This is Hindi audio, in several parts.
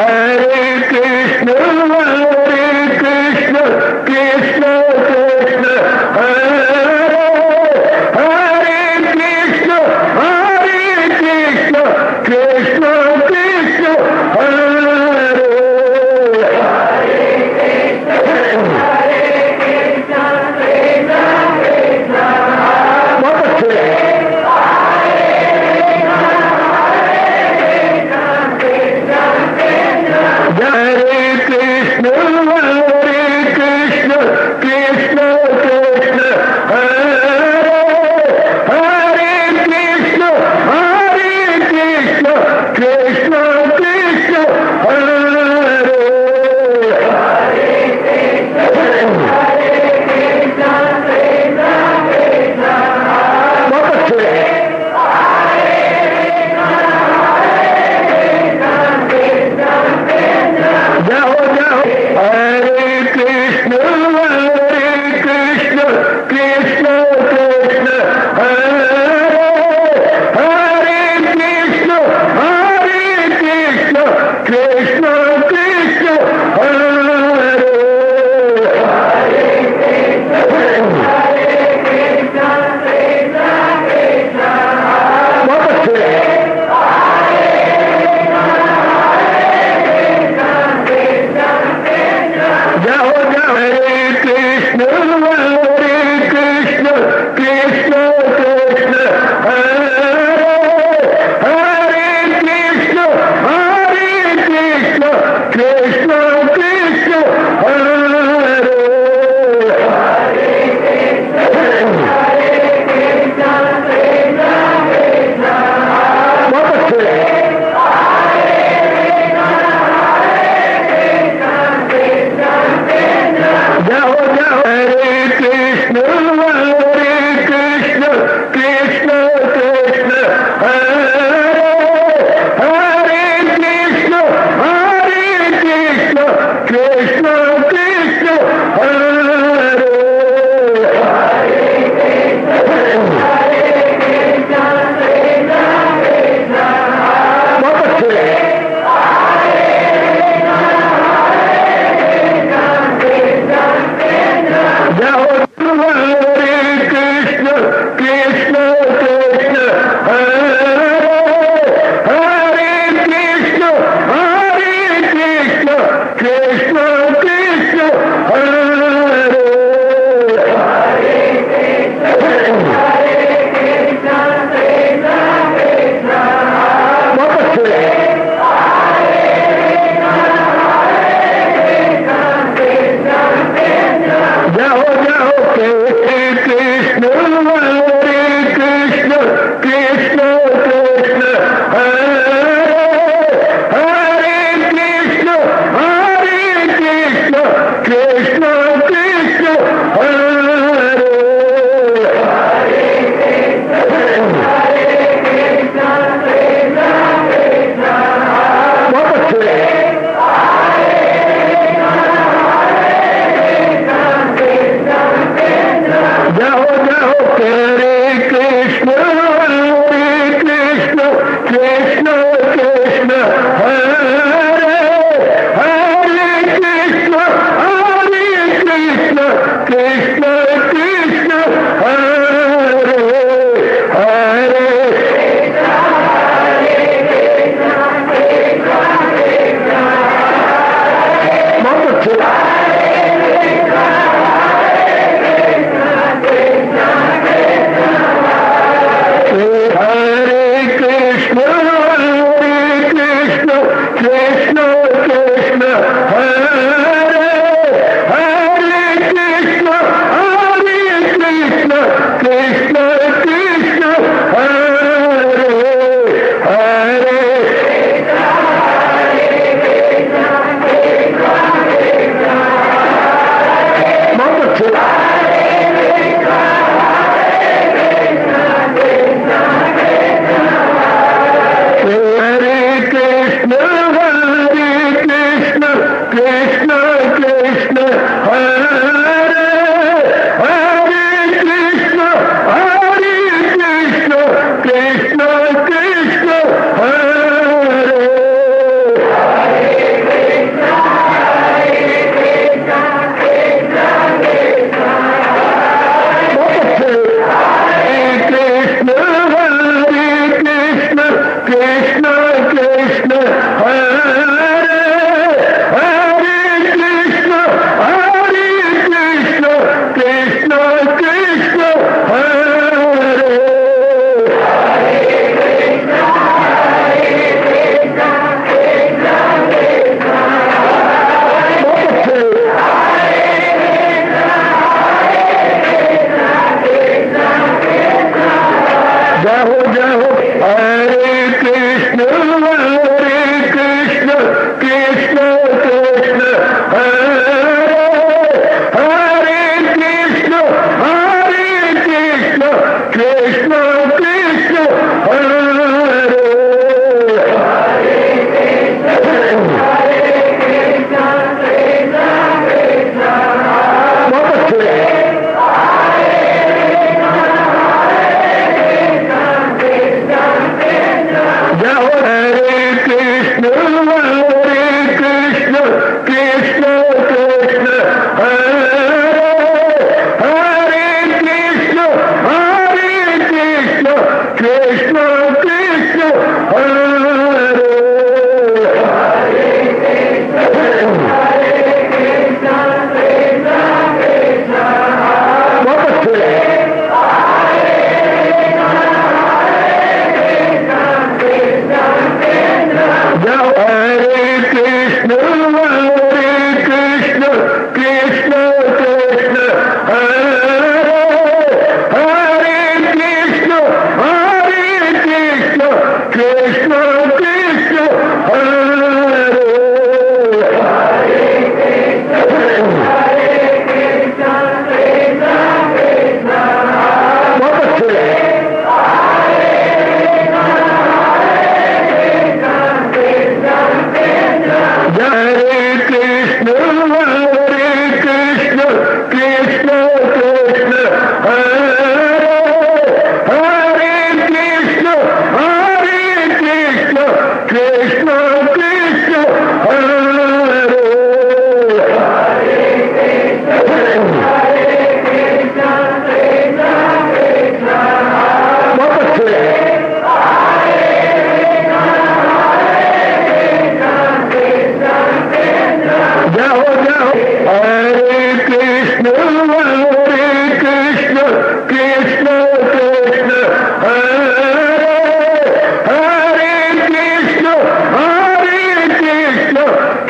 Hare Krishna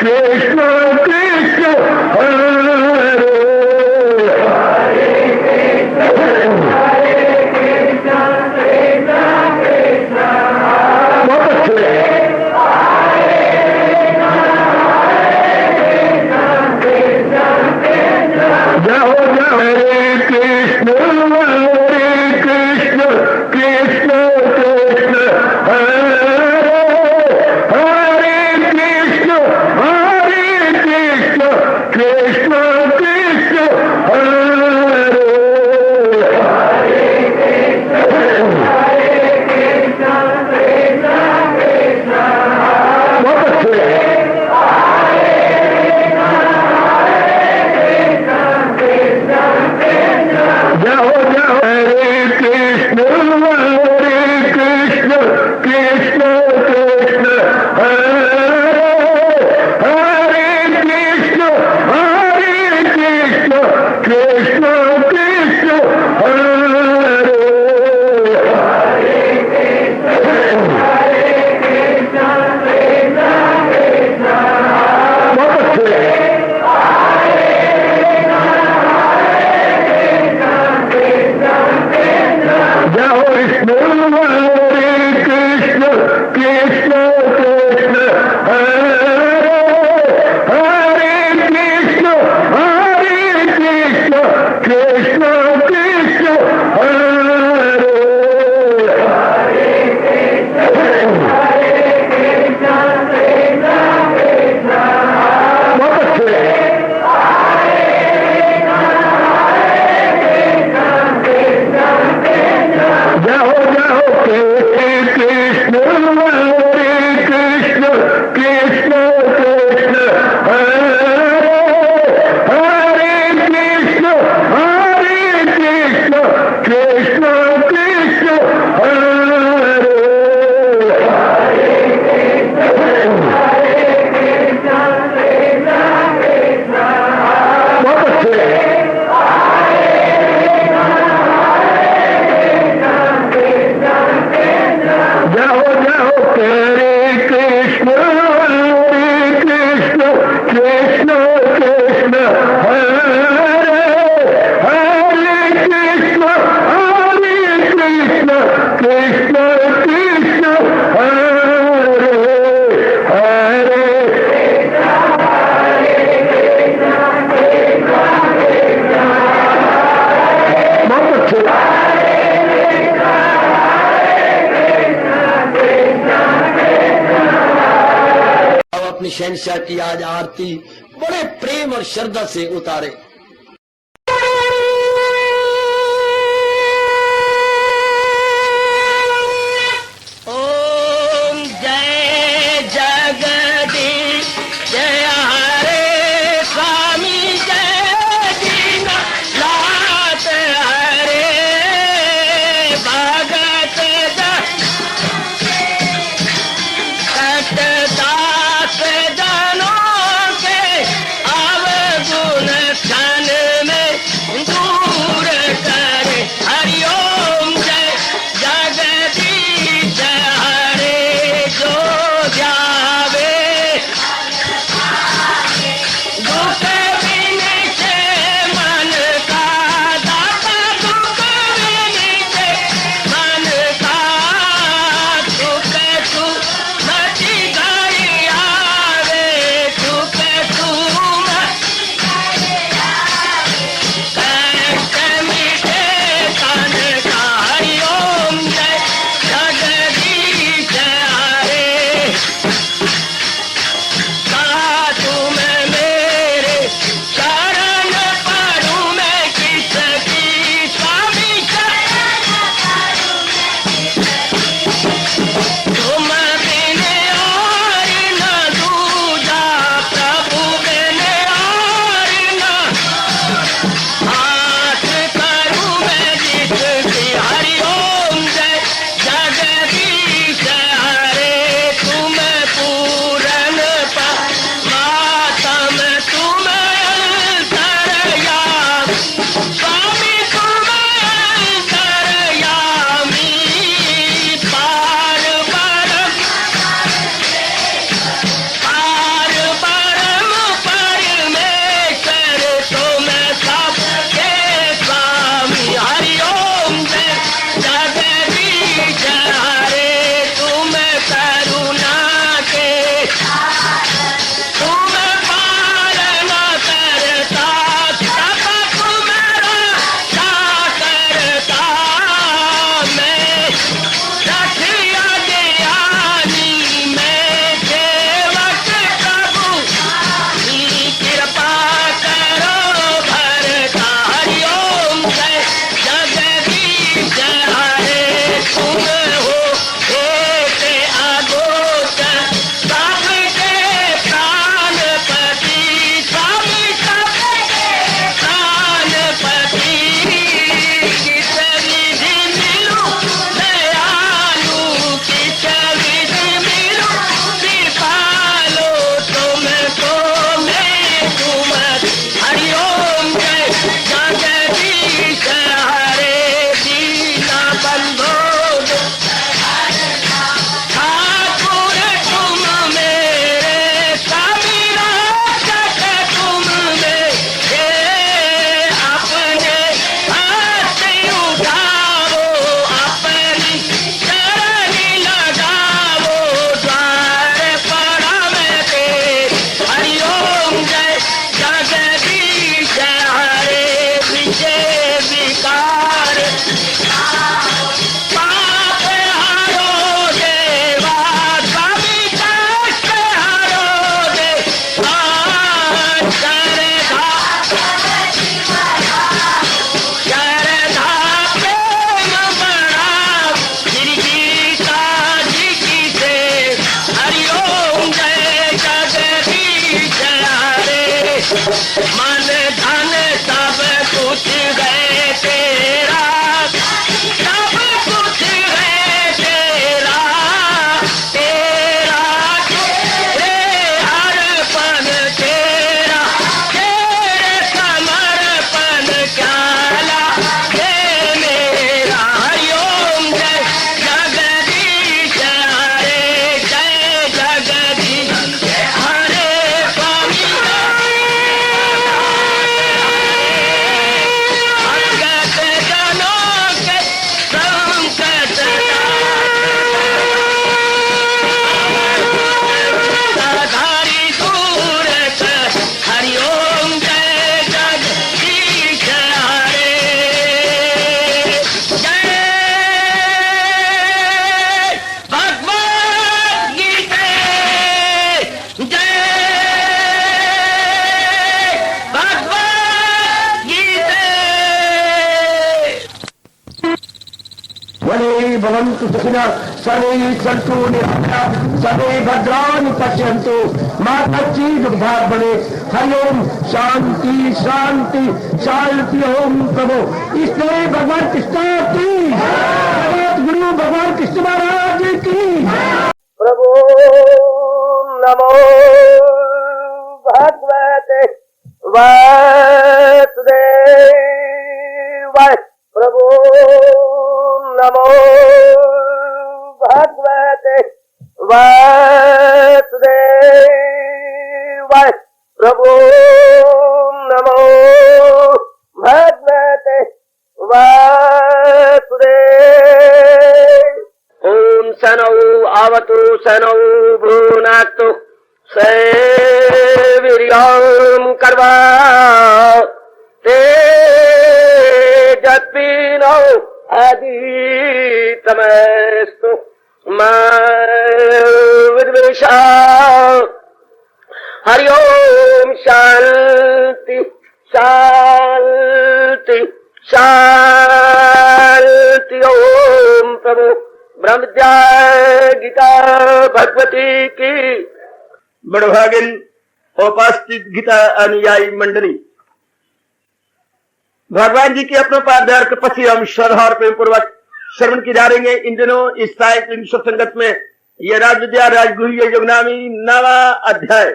कृष्ण कृष्ण हरे जाओ जाओ हरे कृष्ण कृष्ण कृष्ण हरे हरे कृष्ण कृष्ण कृष्ण हरे बहुत अच्छे जाओ जाओ हरे कृष्ण कृष्ण कृष्ण हरे हरे कृष्ण कृष्ण कृष्ण हरे बहुत अच्छे जाओ विष्णु हरे कृष्ण कृष्ण हरे हरे कृष्ण कृष्ण कृष्ण हरे बहुत अच्छे जाओ जाओ कृष्ण हरे कृष्ण कृष्ण हरे हरे कृष्ण कृष्ण कृष्ण हरे बहुत अच्छे जाओ जाओ हरे कृष्ण कृष्ण हरे हरे कृष्ण कृष्ण कृष्ण हरे हरे बहुत अच्छे अपनी शहंशाह की आज आरती बड़े प्रेम और श्रद्धा से उतारे। ओम जय जगदीश जय हरे स्वामी जय दीनानाथ हरे भगत दास जनों के अवगुण मन धन सब कुछ है तेरा, सब कुछ है तेरा, तेरा तेरे हर पल तेरा, तेरे समर्पण क्या लागे मेरा। हरिओम जय जगदीश हरे, जय जगदीश हरे स्वामी भगत जनों के संकट साधारी दूर कर। हरिओम जय जगदीश हरे, जय भगवद गीता, जय भगवद गीता। वने भवन्तु सुखिनः सर्वे सन्तु निरामयाः सर्वे भद्राणि पश्यन्तु मा कश्चित् दुर्भाग् भवेत्। हरि ओम शांति शांति शांति। ओम प्रभु इसलिए भगवान कृष्ण की जगत गुरु भगवान कृष्ण महाराज की प्रभु नमो भगवते वासुदेवाय। प्रभु नमो भगवते वासुदेवाय। प्रभु नमो भगवते वासुदेवाय। ओम सनौ आवतु सनौ भुनाक्तु सवीर्यं कर्वा तेजस्विनो अधीतमस्तु मा विद्विषा। हरि ओम शांति शांति शांति। ओम प्रभु ब्रह्म विद्या गीता भगवती की। बड़भागिन उपस्थित गीता अनुयायी मंडली, भगवान जी के अपने पादार के पति हम श्रद्धा और प्रेम पूर्वक श्रवण की जा रही है। इन दिनों इस साहित्य संगत में यह राज विद्या राजगुरु योगनामी 9वां अध्याय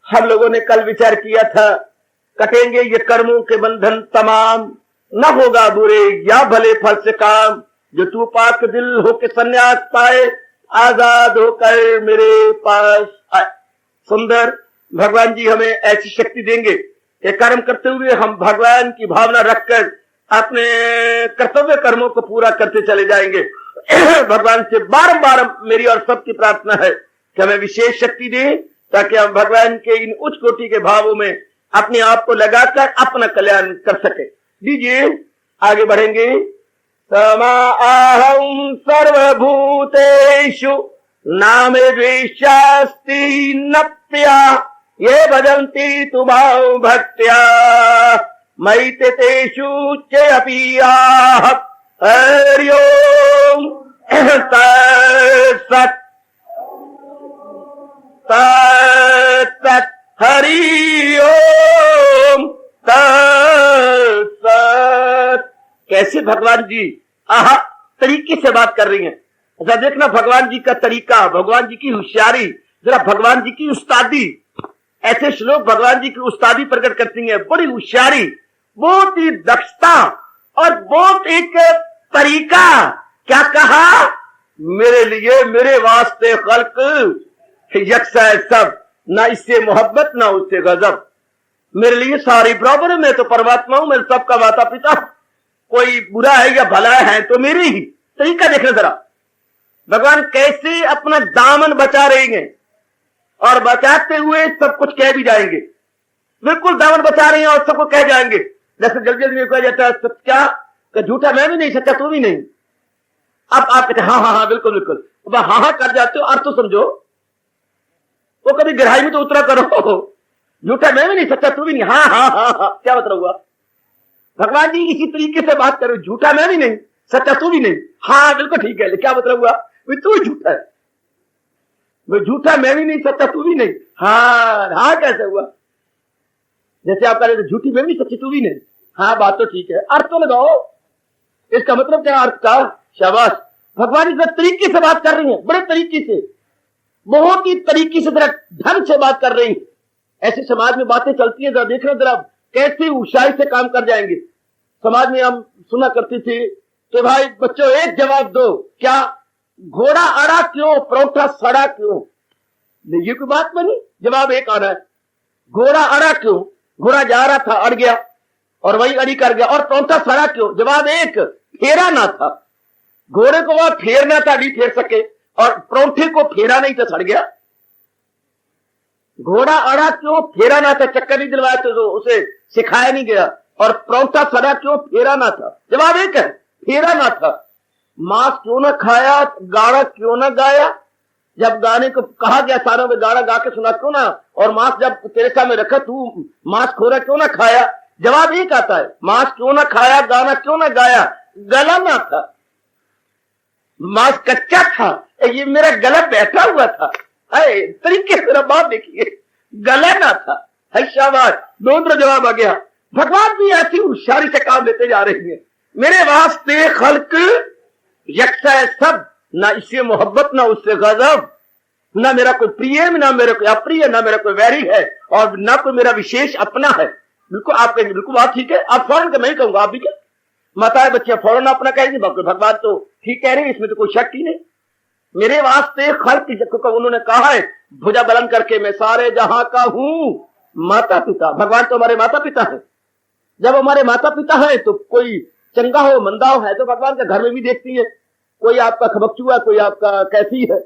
हम लोगों ने कल विचार किया था। कटेंगे ये कर्मों के बंधन तमाम, न होगा बुरे या भले फल से काम। जो तू पाक दिल होके सन्यास पाए, आजाद होकर मेरे पास आए। सुंदर भगवान जी हमें ऐसी शक्ति देंगे कि कर्म करते हुए हम भगवान की भावना रखकर अपने कर्तव्य कर्मों को पूरा करते चले जाएंगे। भगवान से बारंबार मेरी और सबकी प्रार्थना है कि हमें विशेष शक्ति दे, ताकि हम भगवान के इन उच्च कोटि के भावों में अपने आप को लगाकर अपना कल्याण कर सके। दीजिए आगे बढ़ेंगे। समाहं सर्वभूतेषु नामे द्वेष्यास्ति न प्रिया, ये भजन्ति तु मां भक्त्या मयि ते तेषु चेऽपि आह। हरि ओम तत्सत् तत्सत्। हरि ओम तत्सत्। कैसे भगवान जी आहा तरीके से बात कर रही हैं। अच्छा देखना भगवान जी का तरीका, भगवान जी की होशियारी, जरा भगवान जी की उस्तादी। ऐसे श्लोक भगवान जी की उस्तादी प्रकट करती हैं, बड़ी होशियारी, बहुत ही दक्षता और बहुत एक तरीका। क्या कहा? मेरे लिए मेरे वास्ते खल्क यकसा है सब, ना इससे मोहब्बत ना उससे गजब। मेरे लिए सारी बराबर है, मैं तो परमात्मा हूं, मैं सबका माता पिता। कोई बुरा है या भला है तो मेरे ही। तरीका देखना जरा भगवान कैसे अपना दामन बचा रहे हैं, और बचाते हुए सब कुछ कह भी जाएंगे। बिल्कुल दामन बचा रहे हैं और सबको कह जाएंगे। जैसे जल्दी जल्दी में कहा जाता है सच्चा कि झूठा मैं भी नहीं, सच्चा तू भी नहीं। अब आप कहते हाँ हाँ हाँ बिल्कुल बिल्कुल, अब हाँ हाँ कर जाते हो, अर्थ तो समझो। वो कभी गहराई में तो उतरा करो। झूठा मैं भी नहीं, सच्चा तू भी नहीं। हाँ हाँ हाँ हाँ क्या मतलब हुआ? भगवान जी इसी तरीके से बात करो, झूठा मैं भी नहीं, सच्चा तू भी नहीं। हाँ बिल्कुल ठीक है, क्या मतलब हुआ? तू झूठा है, वो झूठा मैं भी नहीं, सच्चा तू भी नहीं। हाँ हाँ कैसे हुआ? जैसे आप कह रहे थे झूठी में भी सच्ची तू भी नहीं। हाँ बात तो ठीक है, अर्थ तो लगाओ, इसका मतलब क्या अर्थ का। शाबाश, भगवान इस तरीके से बात कर रही है, बड़े तरीके से, बहुत ही तरीके से, जरा ढंग से बात कर रही है। ऐसे समाज में बातें चलती है, जरा देखना जरा कैसे ऊंचाई से काम कर जाएंगे। समाज में हम सुना करते थे कि भाई बच्चों एक जवाब दो, क्या घोड़ा अड़ा क्यों, परोठा सड़ा क्यों। ये कोई बात बनी, जवाब एक आ रहा है। घोड़ा अड़ा क्यों, घोड़ा जा रहा था अड़ गया और वही अड़ी कर गया। और परोठा सड़ा क्यों, जवाब एक, फेरा ना था। घोड़े को वह फेरना था, नहीं फेर सके, और परोठे को फेरा नहीं था, सड़ गया। घोड़ा अड़ा क्यों, फेरा ना था, चक्कर नहीं दिलवाया तो उसे सिखाया नहीं गया। और परोठा सड़ा क्यों, फेरा ना था, जवाब एक है, फेरा ना था। मांस क्यों ना खाया, गाड़ा क्यों ना गाया। जब गाने को कहा गया सारों में गाड़ा गा के सुना क्यों ना, और मांस जब तेरे सामने रखा तू मांस खोरा क्यों ना खाया, जवाब एक आता है, मांस क्यों ना खाया, गाना क्यों ना गाया, गला ना था। मांस कच्चा था, ये मेरा गला बैठा हुआ था। तरीके से मेरा बात देखिए, गला ना था। है शाबाश, दूसरा जवाब आ गया। भगवान भी ऐसी होशियारी से काम लेते जा रहे हैं। मेरे वास्ते खल्क यकसा है सब, ना इससे मोहब्बत ना उससे गजब, ना मेरा कोई प्रिय ना मेरा कोई अप्रिय, ना मेरा कोई वैरी है और ना कोई मेरा विशेष अपना है। बिल्कुल आप कहेंगे बिल्कुल बात ठीक है, आप फौरन के मैं ही कहूंगा, आप भी क्या माताएं बच्चियां फौरन अपना कहेंगे, भगवान तो ठीक कह रहे हैं, इसमें तो कोई शक ही नहीं। मेरे वास्ते खल्क को उन्होंने कहा है भुजा बुलंद करके, मैं सारे जहां का हूं माता पिता। भगवान तो हमारे माता पिता है। जब हमारे माता पिता है तो कोई चंगा हो मंदा हो है तो भगवान के घर में भी देखती है। कोई आपका खबकचुआ, कोई आपका कैसी है,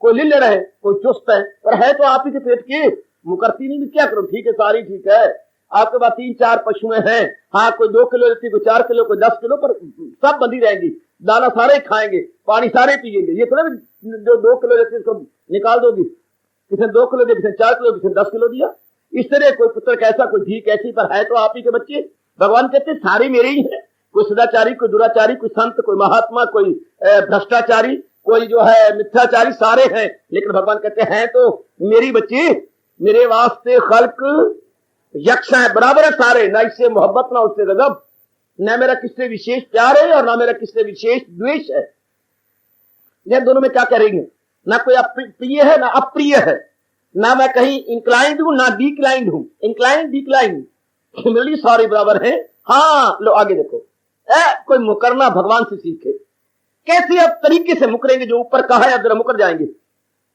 कोई लिल्ले रहे, कोई चुस्त है, पर है तो आप ही के पेट की। मुकरती नहीं भी क्या करूं, ठीक है सारी ठीक है। आपके पास 3-4 पशुएं हैं, हाँ कोई 2 किलो देती, कोई 4 किलो, कोई 10 किलो, पर सब बंधी रहेंगी, दाना सारे खाएंगे, पानी सारे पिएंगे। ये थोड़ा जो 2 किलो देती उसको निकाल दोगी, किसी 2 किलो दिया, किसी 4 किलो, किसी 10 किलो दिया। इस तरह कोई पुत्र कैसा, कोई धी कैसी, पर है तो आप ही के बच्चे। भगवान कहते सारे मेरे ही है। कोई सदाचारी, कोई दुराचारी, कोई संत, कोई महात्मा, कोई भ्रष्टाचारी, कोई जो है मिथ्याचारी, सारे हैं, लेकिन भगवान कहते हैं तो मेरी बच्ची। मेरे वास्ते खल्क यक्ष है, बराबर है सारे, ना इससे मोहब्बत ना उससे गजब, ना मेरा किससे विशेष प्यार है और ना मेरा किससे विशेष द्वेष है। ये दोनों में क्या करेंगे, ना कोई प्रिय है ना अप्रिय है, ना मैं कहीं इंक्लाइंड हूं ना डिक्लाइंड हूं। इंक्लाइंड डिक्लाइंड मिली सारे बराबर है। हाँ लो आगे देखो, कोई मुकरना भगवान से सीखे। कैसे अब तरीके से मुकरेंगे, जो ऊपर कहा है अब जरा मुकर जाएंगे।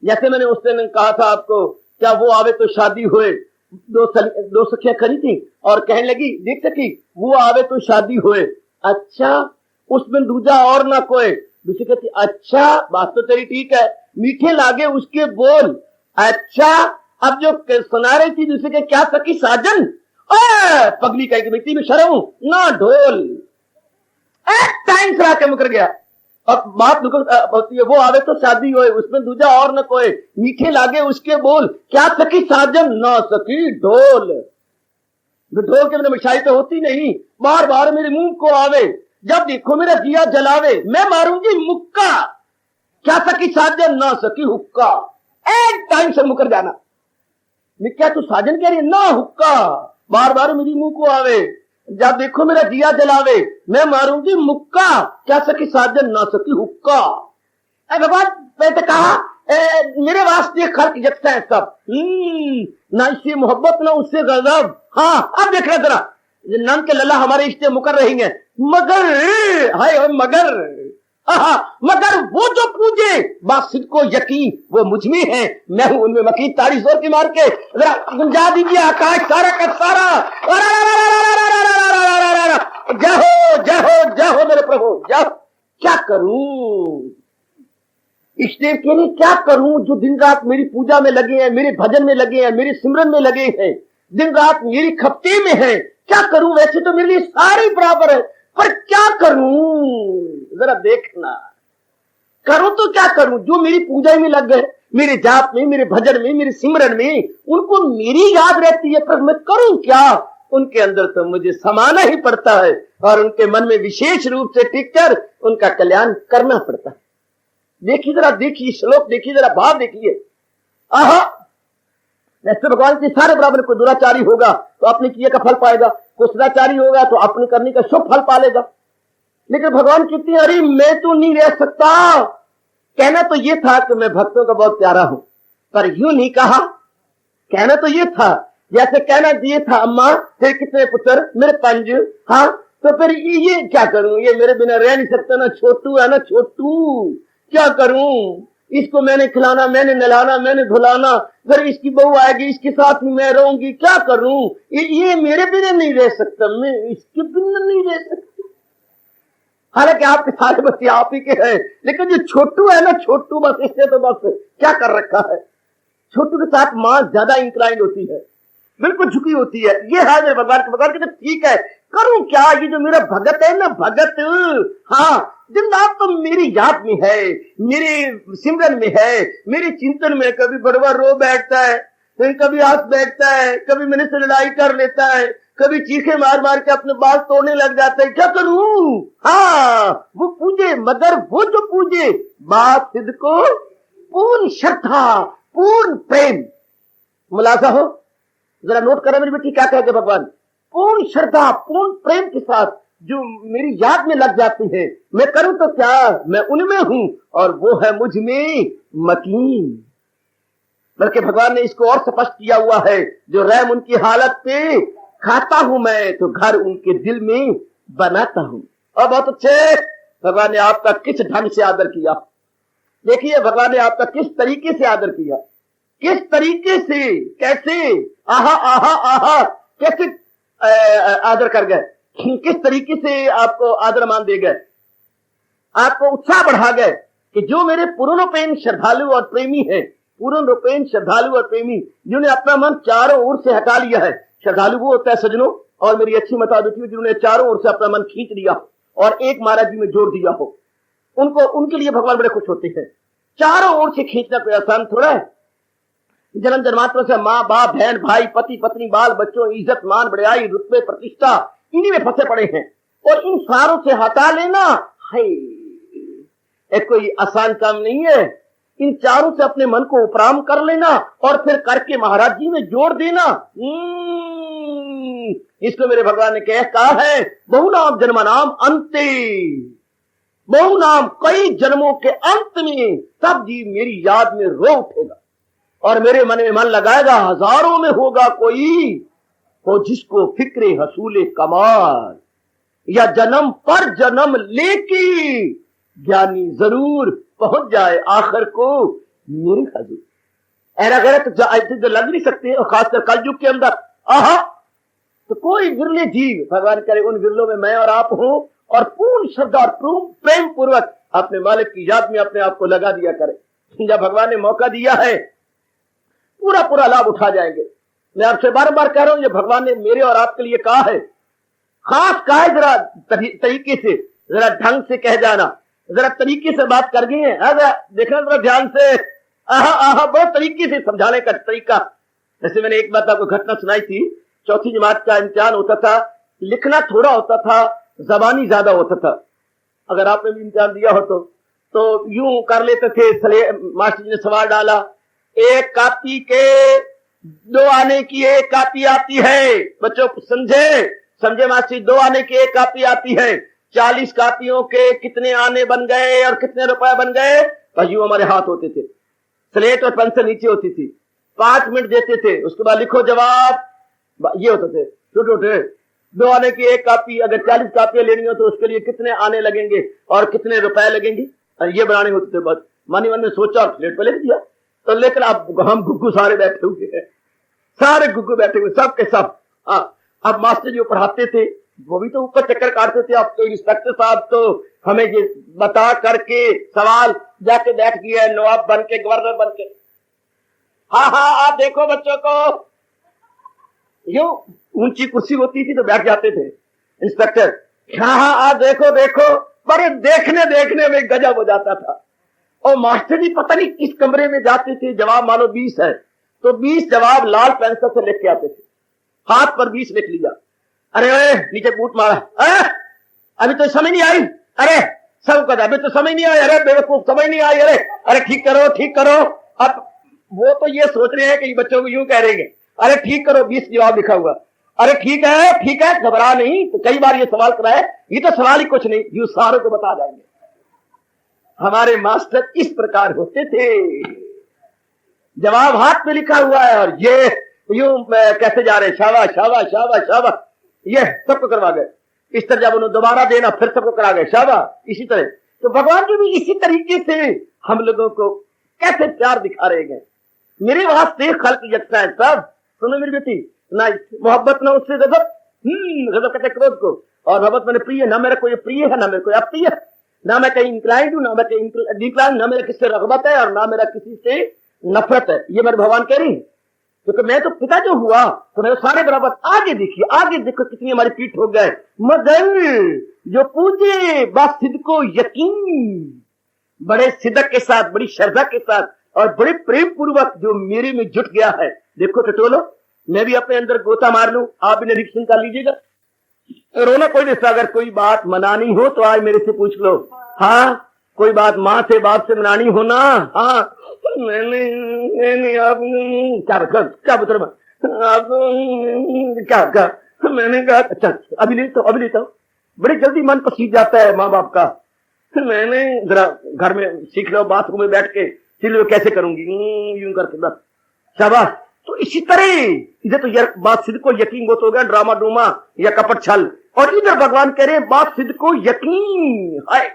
जैसे मैंने उस दिन कहा था आपको, क्या वो आवे तो शादी हुए, दो सखियां खड़ी थी और कहने लगी देख सकी वो आवे तो शादी हुए। अच्छा उसमें दूजा और ना कोई। दूसरी कहती अच्छा बात तो तेरी ठीक है, मीठे लागे उसके बोल। अच्छा अब जो सुना रही थी दूसरे के क्या सकी साजन, पगली कहेगी मिट्टी में शर्म ना ढोल। टाइम से आके मुकर गया। अब बात होती है वो आवे तो शादी होए, उसमें दूजा और न कोई, मीठे लागे उसके बोल, क्या सकी साजन ना सकी ढोल। ढोल के बिना मिठाई तो होती नहीं, बार बार मेरे मुंह को आवे, जब देखो मेरा दिया जलावे, मैं मारूंगी मुक्का। क्या सकी साजन ना सकी हुक्का। एक टाइम से मुकर जाना। मैं क्या तू साजन कह रही है, ना हुक्का, बार बार मेरी मुंह को आवे, जब देखो मेरा दिया जलावे, मैं मारूंगी मुक्का। क्या सकी साजन ना सकी हुक्का। भगवान मैंने कहा मेरे वास्ते खल्क यकसा है सब, ना इससे मोहब्बत ना उससे गजब। हाँ अब देख रहे जरा, नन के लल्ला हमारे रिश्ते मुकर रही हैं, मगर हाय मगर वो जो पूजे बासिद को यकीन वो मुझ में है, मैं हूं उनमें मकीन। ताड़ी जोर की मार के जरा गुंजा दीजिए आकाश सारा का सारा। जय हो जय हो जय हो मेरे प्रभु जय। क्या करूं इस देव के लिए, क्या करूं जो दिन रात मेरी पूजा में लगे हैं, मेरे भजन में लगे हैं, मेरे सिमरन में लगे हैं, दिन रात मेरी खपते में है। क्या करूं, वैसे तो मेरे लिए सारे बराबर है, पर क्या करूं जरा देखना। करूं तो क्या करूं, जो मेरी पूजा में लग गए, मेरे जाप में, मेरे भजन में, मेरे सिमरन में, उनको मेरी याद रहती है, पर मैं करूं क्या। उनके अंदर तो मुझे समाना ही पड़ता है और उनके मन में विशेष रूप से टिककर उनका कल्याण करना पड़ता है। देखिए जरा, देखिए श्लोक देखिए जरा, भाव देखिए। आहा ऐसे भगवान के सारे बराबर। कोई दुराचारी होगा तो अपने किए का फल पाएगा, कोई सदाचारी होगा तो अपने करने का शुभ फल पालेगा। लेकिन भगवान कहते हैं अरे मैं तो नहीं रह सकता। कहना तो ये था कि मैं भक्तों का बहुत प्यारा हूं, पर यूं नहीं कहा। कहना तो ये था, जैसे कहना ये था अम्मा तेरे कितने पुत्र, मेरे 5। हाँ तो फिर ये क्या करूं, ये मेरे बिना रह नहीं सकता ना, छोटू है ना छोटू, क्या करूं, इसको मैंने खिलाना, मैंने नहलाना, मैंने धुलाना, फिर इसकी बहू आएगी, इसके साथ ही मैं रहूंगी, क्या करूं, ये मेरे बिना नहीं रह सकता, मैं इसके बिना नहीं रह सकता। हालांकि आपके सारे बच्चे आप ही के हैं, लेकिन जो छोटू है ना छोटू, बस इसने तो बस क्या कर रखा है। छोटू के साथ मां ज्यादा इंक्लाइंड होती है, बिल्कुल झुकी होती है। ये है मेरे भगवान के। भगवान कहते ठीक है करूं क्या, ये जो मेरा भगत है ना भगत, हाँ दिन रात तो मेरी याद में है, मेरे सिमरन में है, मेरे चिंतन में। कभी बड़वा रो बैठता है, कभी हंस बैठता है, कभी मेरे से लड़ाई कर लेता है, कभी चीखे मार मार के अपने बाल तोड़ने लग जाते हैं। क्या करूं, हाँ वो पूजे, मगर वो जो पूजे बात सिद्ध को पूर्ण श्रद्धा पूर्ण प्रेम। मुलाजा हो जरा, नोट करें मेरी बेटी क्या कहते भगवान। पूर्ण श्रद्धा पूर्ण प्रेम के साथ जो मेरी याद में लग जाती है, मैं करूं तो क्या, मैं उनमें हूं और वो है मुझ में मकीन। बल्कि भगवान ने इसको और स्पष्ट किया हुआ है, जो रहम उनकी हालत पे खाता हूं मैं, तो घर उनके दिल में बनाता हूं। और बहुत अच्छे, भगवान ने आपका किस ढंग से आदर किया। देखिए भगवान ने आपका किस तरीके से आदर किया, किस तरीके से, कैसे, आहा आहा आहा, कैसे आदर कर गए, किस तरीके से आपको आदर मान दे गए, आपको उत्साह बढ़ा गए कि जो मेरे पूर्णोपेन श्रद्धालु और प्रेमी है, पूर्णोपेन श्रद्धालु और प्रेमी, जिन्होंने अपना मन चारों ओर से हटा लिया है। श्रद्धालु वो होता है सजनों, और मेरी अच्छी मता बेटी, जिन्होंने चारों ओर से अपना मन खींच लिया और एक महाराज जी में जोड़ दिया हो, उनको, उनके लिए भगवान बड़े खुश होते हैं। चारों ओर से खींचना कोई आसान थोड़ा है। जन्म जन्मांतरों से माँ बाप बहन भाई पति पत्नी बाल बच्चों इज्जत मान बड़ाई रुतबे प्रतिष्ठा इन्हीं में फंसे पड़े हैं, और इन सारों से हटा लेना है एक कोई आसान काम नहीं है। इन चारों से अपने मन को उपराम कर लेना और फिर करके महाराज जी में जोड़ देना, इसको मेरे भगवान ने कहा है, बहु नाम जन्म नाम अंते, बहु नाम कई जन्मों के अंत में सब जीव मेरी याद में रो उठेगा और मेरे मन में मन लगाएगा। हजारों में होगा कोई हो जिसको फिक्रे हसूले कमाल, या जन्म पर जन्म लेके ज्ञानी जरूर पहुंच जाए आखिर को मेरे हजूर। ऐरा गलत तो लग नहीं सकते, और खासकर कलयुग के अंदर आहा, तो कोई विरले जीव, भगवान करे उन विरलों में मैं और आप हूं, और पूर्ण श्रद्धा और प्रेम पूर्वक अपने मालिक की याद में अपने आप को लगा दिया करे। जब भगवान ने मौका दिया है पूरा पूरा लाभ उठा जाएंगे। मैं आपसे बार बार कह रहा हूं, ये भगवान ने मेरे और आपके लिए कहा है, खास कहा है, जरा तरीके से, जरा ढंग से कह जाना, जरा तरीके से बात कर गई है, देखना जरा ध्यान से, आहा आहा, बहुत तरीके से समझाने का तरीका। जैसे मैंने एक बात आपको घटना सुनाई थी, चौथी जमात का इम्तिहान होता था, लिखना थोड़ा होता था, जबानी ज्यादा होता था। अगर आपने भी इम्तिहान दिया हो तो यूं कर लेते थे, मास्टर जी ने सवाल डाला, एक कापी के 2 आने की एक कापी आती है, बच्चों समझे मास्टर, 2 आने की एक कापी आती है, 40 कापियों के कितने आने बन गए और कितने रुपए बन गए। यूं हमारे हाथ होते थे, स्लेट और पेंसिल नीचे होती थी, 5 मिनट देते थे, उसके बाद लिखो जवाब, ये होते थे छोटे 2 आने की एक कापी, अगर 40 कापियां लेनी हो तो उसके लिए कितने आने लगेंगे और कितने रुपए लगेंगे, ये बनाने होते थे। बस मन ही मन में सोचा और प्लेट पर लिख दिया। तो लेकिन अब हम गुग्गू सारे बैठे हुए हैं, सारे गुग्गू बैठे हुए, सब के सब। अब मास्टर जी पढ़ाते थे, वो भी तो ऊपर चक्कर काटते थे। अब तो इंस्पेक्टर साहब तो हमें ये बता करके सवाल जाके बैठ गया, नवाब बन के, गवर्नर बन के। हाँ हाँ, आप देखो बच्चों को, यूं ऊंची कुर्सी होती थी तो बैठ जाते थे इंस्पेक्टर। हाँ हाँ, आप देखो देखो, पर देखने में गजब हो जाता था। और मास्टर जी पता नहीं किस कमरे में जाते थे, जवाब मानो 20 है तो 20 जवाब लाल पेंसिल से लिख के आते थे, हाथ पर 20 लिख लिया। अरे नीचे बूट मारा, अभी तो समझ नहीं आई, अरे सब कहा अभी तो समझ नहीं आई, अरे बेवकूफ समझ नहीं आई, अरे ठीक करो। अब वो तो ये सोच रहे हैं कि बच्चों को यूं कह रहे हैं, अरे ठीक करो, 20 जवाब लिखा हुआ, अरे ठीक है घबरा नहीं। तो कई बार ये सवाल कराए, ये तो सवाल ही कुछ नहीं, यूं सारों को बता जाएंगे। हमारे मास्टर इस प्रकार होते थे, जवाब हाथ में लिखा हुआ है और ये यूं कैसे जा रहे, शाबाश शाबाश शाबाश शाबाश, ये सबको करवा गए। इस तरह जब उन्होंने दोबारा देना फिर सबको करा गए, शाबाश। इसी तरह तो भगवान जी भी इसी तरीके से हम लोगों को कैसे प्यार दिखा रहे हैं। मेरे वास्ते खल्क यकसा है सब। सुनो मेरी बेटी, ना मोहब्बत ना उससे गजब, गजब कहते क्रोध को, और मोहब्बत मैंने प्रिय, ना मेरा कोई प्रिय है ना मेरे कोई अप्रिय, ना मैं कहीं इंक्लाइंड हूं ना मैं कहीं डिक्लाइन, ना मेरा किससे रगबत है और ना मेरा किसी से नफरत है। ये मेरे भगवान कह रही है, क्योंकि मैं तो पिता जो हुआ तो मेरे सारे बराबर। आगे देखिए, आगे देखो कितनी हमारी पीठ हो गए। मगर जो पूजे बासिद को यकीन, बड़े सिदक के साथ, बड़ी श्रद्धा के साथ और बड़े प्रेम पूर्वक जो मेरे में जुट गया है। देखो टटोलो, मैं भी अपने अंदर गोता मार लूं, आप भी निरीक्षण कर लीजिएगा। रोना कोई नहीं, अगर कोई बात मनानी हो तो आज मेरे से पूछ लो। हाँ, कोई बात माँ से बाप से मनानी हो ना, हाँ मैंने आप क्या बता आप क्या मैंने कहा, अच्छा अभी लेता हूँ। बड़ी जल्दी मन पसीज जाता है माँ बाप का। मैंने जरा घर में सीख लो, बाथरूम में बैठ के सीख लो कैसे करूंगी, यूं करके बस, शाबाश। तो इसी तरह इधर तो यार बात सिद्ध को यकीन हो गया, ड्रामा डूमा या कपट छल, और इधर भगवान कह रहे हैं बात सिद्ध को यकीन है।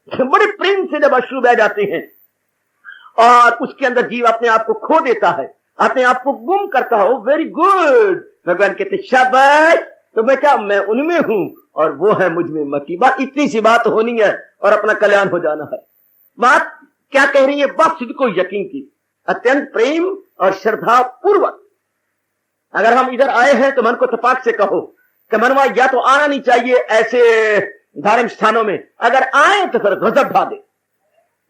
बड़े प्रेम से जब अश्रु बह जाते हैं और उसके अंदर जीव अपने आप को खो देता है, अपने आप को गुम करता हो, वेरी गुड। भगवान कहते शाबाश, तो मैं क्या, मैं उनमें हूं और वो है मुझ में मती। बात इतनी सी बात होनी है और अपना कल्याण हो जाना है। बात क्या कह रही है, बात सिद्ध को यकीन की, अत्यंत प्रेम और श्रद्धा पूर्वक। अगर हम इधर आए हैं तो मन को तपाक से कहो कि मनवा या तो आना नहीं चाहिए ऐसे धार्मिक स्थानों में, अगर आए तो फिर गजब ढा दे।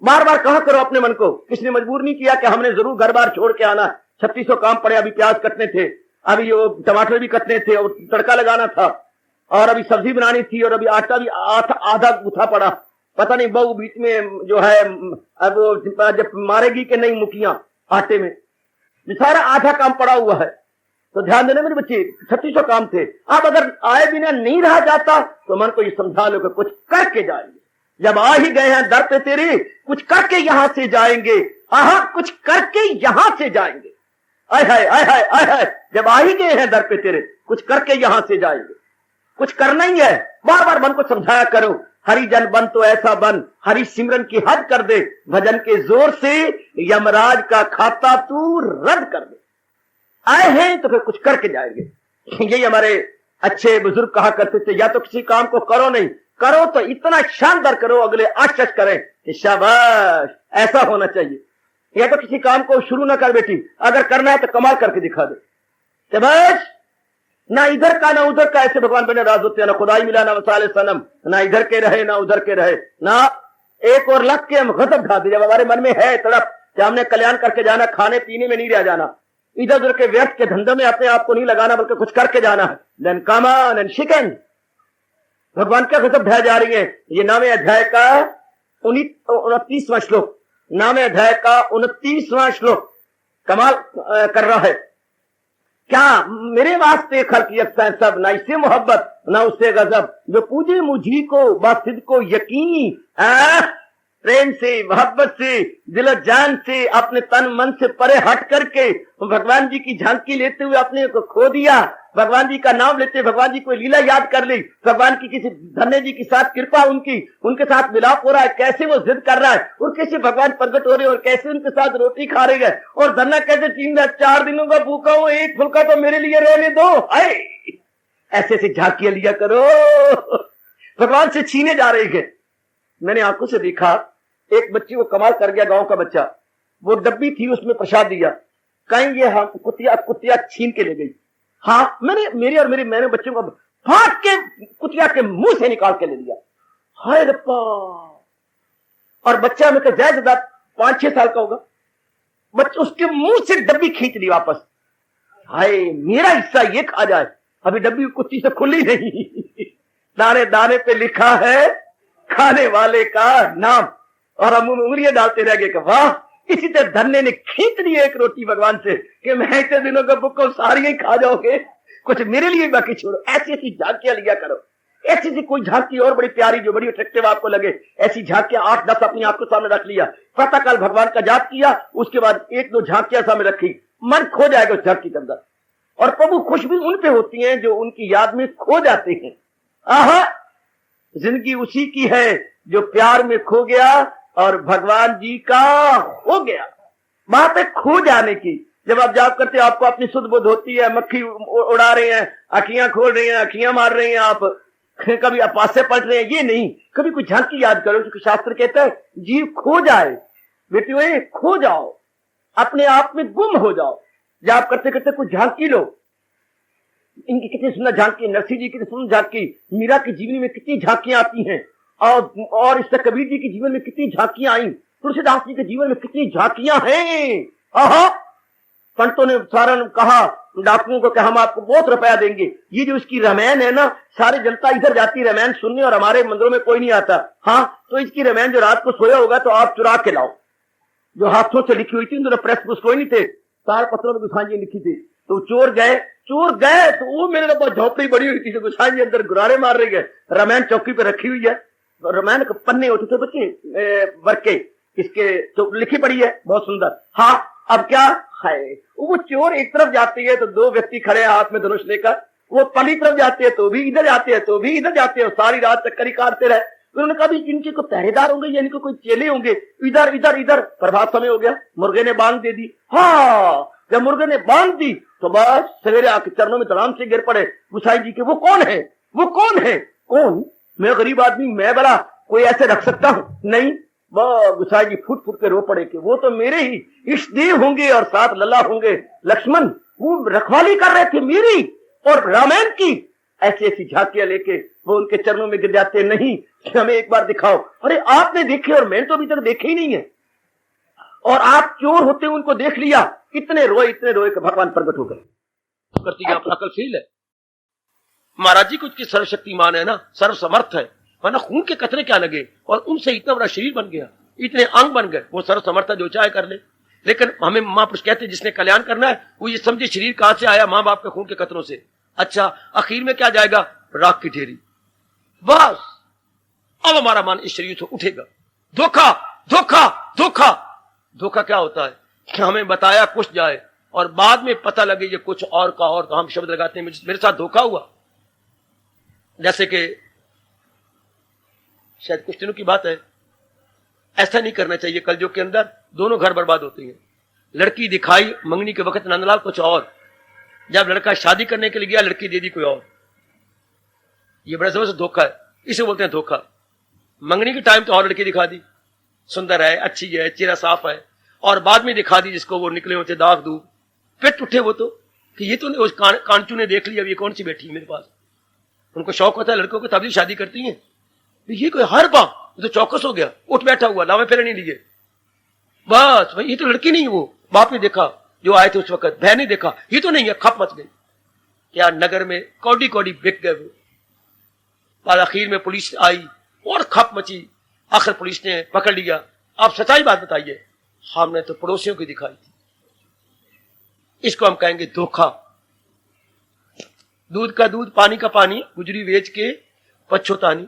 बार बार कहा करो अपने मन को, किसने मजबूर नहीं किया कि हमने जरूर घर बार छोड़ के आना। 3600 काम पड़े, अभी प्याज कटने थे, अभी वो टमाटर भी कटने थे और तड़का लगाना था, और अभी सब्जी बनानी थी, और अभी आटा भी आधा गुथा पड़ा। पता नहीं बहू बीच में जो है अब जब मारेगी कि नहीं मुखियां आटे में, सारा आधा काम पड़ा हुआ है। तो ध्यान देना मेरे बच्चे, 3600 काम थे। अब अगर आए बिना नहीं रहा जाता तो मन को ये समझा लो कि कुछ करके जाएंगे। जब आ ही गए हैं दर पे तेरे, कुछ करके यहां से जाएंगे। आहा, कुछ करके यहां से जाएंगे। आय हाय आय हाय आय हाय, जब आ ही गए हैं दर पे तेरे, कुछ करके यहां से जाएंगे। कुछ करना ही है। बार बार मन को समझाया करो, हरिजन बन तो ऐसा बन, हरि सिमरन की हद कर दे, भजन के जोर से यमराज का खाता तू रद्द कर दे। आए हैं तो फिर कुछ करके जाएंगे। यही हमारे अच्छे बुजुर्ग कहा करते थे, या तो किसी काम को करो नहीं, करो तो इतना शानदार करो अगले आश्चर्य करें कि शाबाश, ऐसा होना चाहिए। या तो किसी काम को शुरू ना कर बेटी, अगर करना है तो कमाल करके दिखा दे। शाबाश, ना इधर का ना उधर का, ऐसे भगवान बने राज होते हैं। ना खुदाई मिला ना वसाले सनम, ना इधर के रहे ना उधर के रहे, ना एक और लग के हम गजब ढा दे। जब हमारे मन में है तड़प कि हमने कल्याण करके जाना, खाने पीने में नहीं रह जाना, इधर उधर के व्यर्थ के धंधे में अपने आप को नहीं लगाना, बल्कि कुछ करके जाना है। देन कम ऑन एंड शिकन, भगवान क्या गजब ढह जा रही है। ये 9वें अध्याय का 29वां श्लोक, 9वें अध्याय का 29वां श्लोक कमाल कर रहा है। क्या मेरे वास्ते खल्क यकसा है सब, ना इससे मोहब्बत ना उससे गजब, जो पूजे मुझी को बासिद को यकीनी, प्रेम से, मोहब्बत से, दिल जान से, अपने तन मन से परे हट करके भगवान जी की झांकी लेते हुए अपने को खो दिया। भगवान जी का नाम लेते, भगवान जी को लीला याद कर ली, भगवान की किसी धन्य जी के साथ कृपा, उनके साथ मिलाप हो रहा है, कैसे वो जिद कर रहा है और कैसे भगवान प्रकट हो रहे और कैसे उनके साथ रोटी खा रहे हैं, और धन्ना कैसे 4 दिनों का भूखा हूं, एक फुल्का तो मेरे लिए रहने दो। हाय, ऐसे ऐसे झांकियां लिया करो, भगवान से छीने जा रहे हैं। मैंने आंखों से देखा, एक बच्ची वो कमाल कर गया, गांव का बच्चा, वो डब्बी थी उसमें प्रसाद दिया, कहीं ये हम कुतिया छीन के ले गई। हाँ, मैंने बच्चों को फाट के कुतिया के मुंह से निकाल के ले लिया। हाय रप्पा, और बच्चा में ज्यादा 5-6 साल का होगा, बच्चा उसके मुंह से डब्बी खींच ली वापस। हाय, मेरा हिस्सा ये खा जाए। अभी डब्बी कुत्ती से खुली नहीं, दाने दाने पे लिखा है खाने वाले का नाम, और हम उंगलियां डालते रह गए कि वाह इसी तरह धन्य ने खींच ली एक रोटी भगवान से कि मैं इतने दिनों का भूखा सारी ही खा जाओगे, कुछ मेरे लिए बाकी छोड़ो। ऐसी ऐसी झांकियां लिया करो। ऐसी सी कोई झांकी और बड़ी प्यारी जो बड़ी अट्रैक्टिव आपको लगे, ऐसी झांकियां 8-10 अपनी आपको सामने रख लिया। प्रातःकाल भगवान का जाप किया, उसके बाद 1-2 झांकियां सामने रखी, मन खो जाएगा उस झांकी के अंदर। और प्रभु खुश भी उन पे होती हैं जो उनकी याद में खो जाते हैं। आहा, जिंदगी उसी की है जो प्यार में खो गया और भगवान जी का हो गया। वहां पे खो जाने की, जब आप जाप करते हैं आपको अपनी सुध बुध होती है, मक्खी उड़ा रहे हैं, अखियां खोल रहे हैं, अखियां मार रहे हैं, आप कभी आप पासे पलट रहे हैं, ये नहीं। कभी कुछ झांकी याद करो, क्योंकि शास्त्र कहता है जीव खो जाए। बेटियों खो जाओ, अपने आप में गुम हो जाओ। जाप करते करते कुछ झांकी लो। इनकी कितनी सुंदर झांकी, नरसिंह जी की कितनी सुंदर झांकी, मीरा की जीवनी में कितनी झांकियां आती हैं, और इससे कबीर जी के जीवन में कितनी झांकियां आई, तुलसीदास जी के जीवन में कितनी झांकियां हैं। आहा, पंडितों ने सारा कहा डाकुओं को कि हम आपको बहुत रुपया देंगे। ये जो इसकी रामायण है ना, सारी जनता इधर जाती है रामायण सुनने और हमारे मंदिरों में कोई नहीं आता। हाँ, तो इसकी रामायण जो रात को सोया होगा तो आप चुरा के लाओ। जो हाथों से लिखी हुई थी, तो प्रेस पुस्त कोई नहीं थे, तार पत्रों में गोसाई जी लिखी थी। तो चोर गए तो वो मेरे तो झोपड़ी बड़ी हुई थी, तो गोसाई जी अंदर गुरारे मार रहे गए। रामायण चौकी पे रखी हुई है, रामायण के पन्ने होते थे बच्चे वर्क के, इसके तो लिखी पड़ी है बहुत सुंदर। हाँ, अब क्या है, वो चोर एक तरफ जाती है तो 2 व्यक्ति खड़े हैं हाथ में धनुष लेकर, वो पली तरफ जाते हैं तो भी इधर जाते हैं, तो भी इधर जाते हैं, सारी रात चक्कर ही काटते रहे। उन्होंने कहा इनके को पहरेदार होंगे या इनको कोई चेले होंगे, इधर इधर इधर। प्रभात समय हो गया, मुर्गे ने बांग दे दी। हाँ, जब मुर्गे ने बांग दी तो बस सवेरे आके चरणों में धड़ाम से गिर पड़े गुसाई जी के। वो कौन है, वो कौन है, कौन? मैं गरीब आदमी, मैं बड़ा कोई ऐसे रख सकता हूं? नहीं। वो गुसाई जी फुट फुट के रो पड़े कि वो तो मेरे ही इष्ट देव होंगे और साथ लल्ला होंगे लक्ष्मण, वो रखवाली कर रहे थे मेरी और रामायण की। ऐसी ऐसी झांकियां लेके वो उनके चरणों में गिर जाते। नहीं, हमें एक बार दिखाओ। अरे आपने देखे और मैंने तो अभी तक देखे ही नहीं है, और आप चोर होते उनको देख लिया। इतने रोए कि भगवान प्रकट हो गए। करती है अपना फील है। महाराज जी कुछ की सर्वशक्तिमान है ना, सर्वसमर्थ है, वरना खून के कतरे क्या लगे, और उनसे इतना बड़ा शरीर बन गया, इतने अंग बन गए। वो सर्वसमर्थ है, जो चाहे कर ले। लेकिन हमें महापुरुष कहते हैं जिसने कल्याण करना है वो ये समझे शरीर कहां से आया, मां बाप के खून के कतरों से। अच्छा, आखिर में क्या जाएगा? राख की ढेरी। बस अब हमारा मन इस शरीर से उठेगा। धोखा धोखा धोखा। धोखा क्या होता है कि हमें बताया कुछ जाए और बाद में पता लगे ये कुछ और का और, तो हम शब्द लगाते हैं मेरे साथ धोखा हुआ। जैसे कि शायद कुछ दिनों की बात है, ऐसा नहीं करना चाहिए। कलयुग के अंदर दोनों घर बर्बाद होते हैं। लड़की दिखाई मंगनी के वक्त नंदलाल कुछ और, जब लड़का शादी करने के लिए गया लड़की दे दी कोई और। ये बड़ा जबरदस्त धोखा है, इसे बोलते हैं धोखा। मंगनी के टाइम तो और लड़की दिखा दी, सुंदर है, अच्छी है, चेहरा साफ है, और बाद में दिखा दी जिसको वो निकले होते दाग दूब, पेट उठे वो तो कि ये तो उस कांचू ने देख लिया, ये कौन सी बैठी है मेरे पास। उनको शौक होता है लड़कों को, तभी शादी करती हैं। ये कोई हर बात तो चौकस हो गया, उठ बैठा हुआ, लावे फेरे नहीं लिए। बस भाई ये तो लड़की नहीं है। वो बाप ने देखा जो आए थे उस वक्त, बहन ने देखा ये तो नहीं है, खप मच गई। क्या नगर में कौड़ी कौड़ी बिक गए वो। और आखिर में पुलिस आई और खप मची, आखिर पुलिस ने पकड़ लिया। आप सच्चाई बात बताइए, हमने तो पड़ोसियों की दिखाई थी। इसको हम कहेंगे धोखा। दूध का दूध, पानी का पानी, गुजरी बेच के पछोतानी।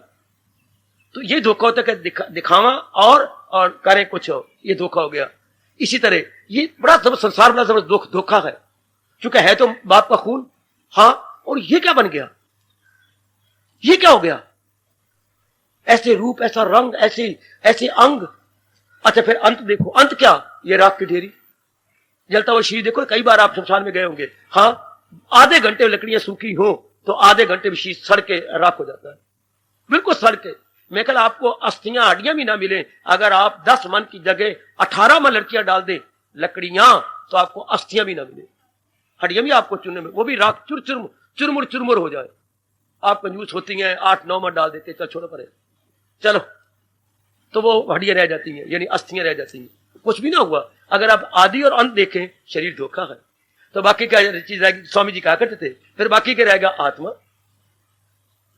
तो ये धोखा होता है, दिखावा और करें कुछ हो, ये धोखा हो गया। इसी तरह ये बड़ा संसार बड़ा जबरदस्त धोखा है, क्योंकि है तो बाप का खून। हाँ, और ये क्या बन गया, ये क्या हो गया? ऐसे रूप, ऐसा रंग, ऐसे अंग। अच्छा, फिर अंत देखो, अंत क्या? ये राख की ढेरी, जलता हुआ शरीर देखो। कई बार आप शमशान में गए होंगे। हाँ, आधे घंटे लकड़ियां सूखी हो तो आधे घंटे में शीश सड़ के राख हो जाता है, बिल्कुल सड़ के। मैं कल आपको अस्थियां हड्डियां भी ना मिले, अगर आप 10 मन की जगह 18 मन लड़कियां डाल दें लकड़ियां, तो आपको अस्थियां भी ना मिले, हड्डियां भी आपको चुनने में, वो भी राख चुरमुर चुरमुर हो जाए। आप कंजूस होती हैं, 8-9 मन डाल देते, चल छोड़ो परे, चलो, तो वो हड्डियां रह जाती हैं, यानी अस्थियां रह जाती हैं। कुछ भी ना हुआ। अगर आप आदि और अंत देखें, शरीर धोखा है, तो बाकी क्या चीज रहेगी? स्वामी जी कहा करते थे, फिर बाकी क्या रहेगा? आत्मा।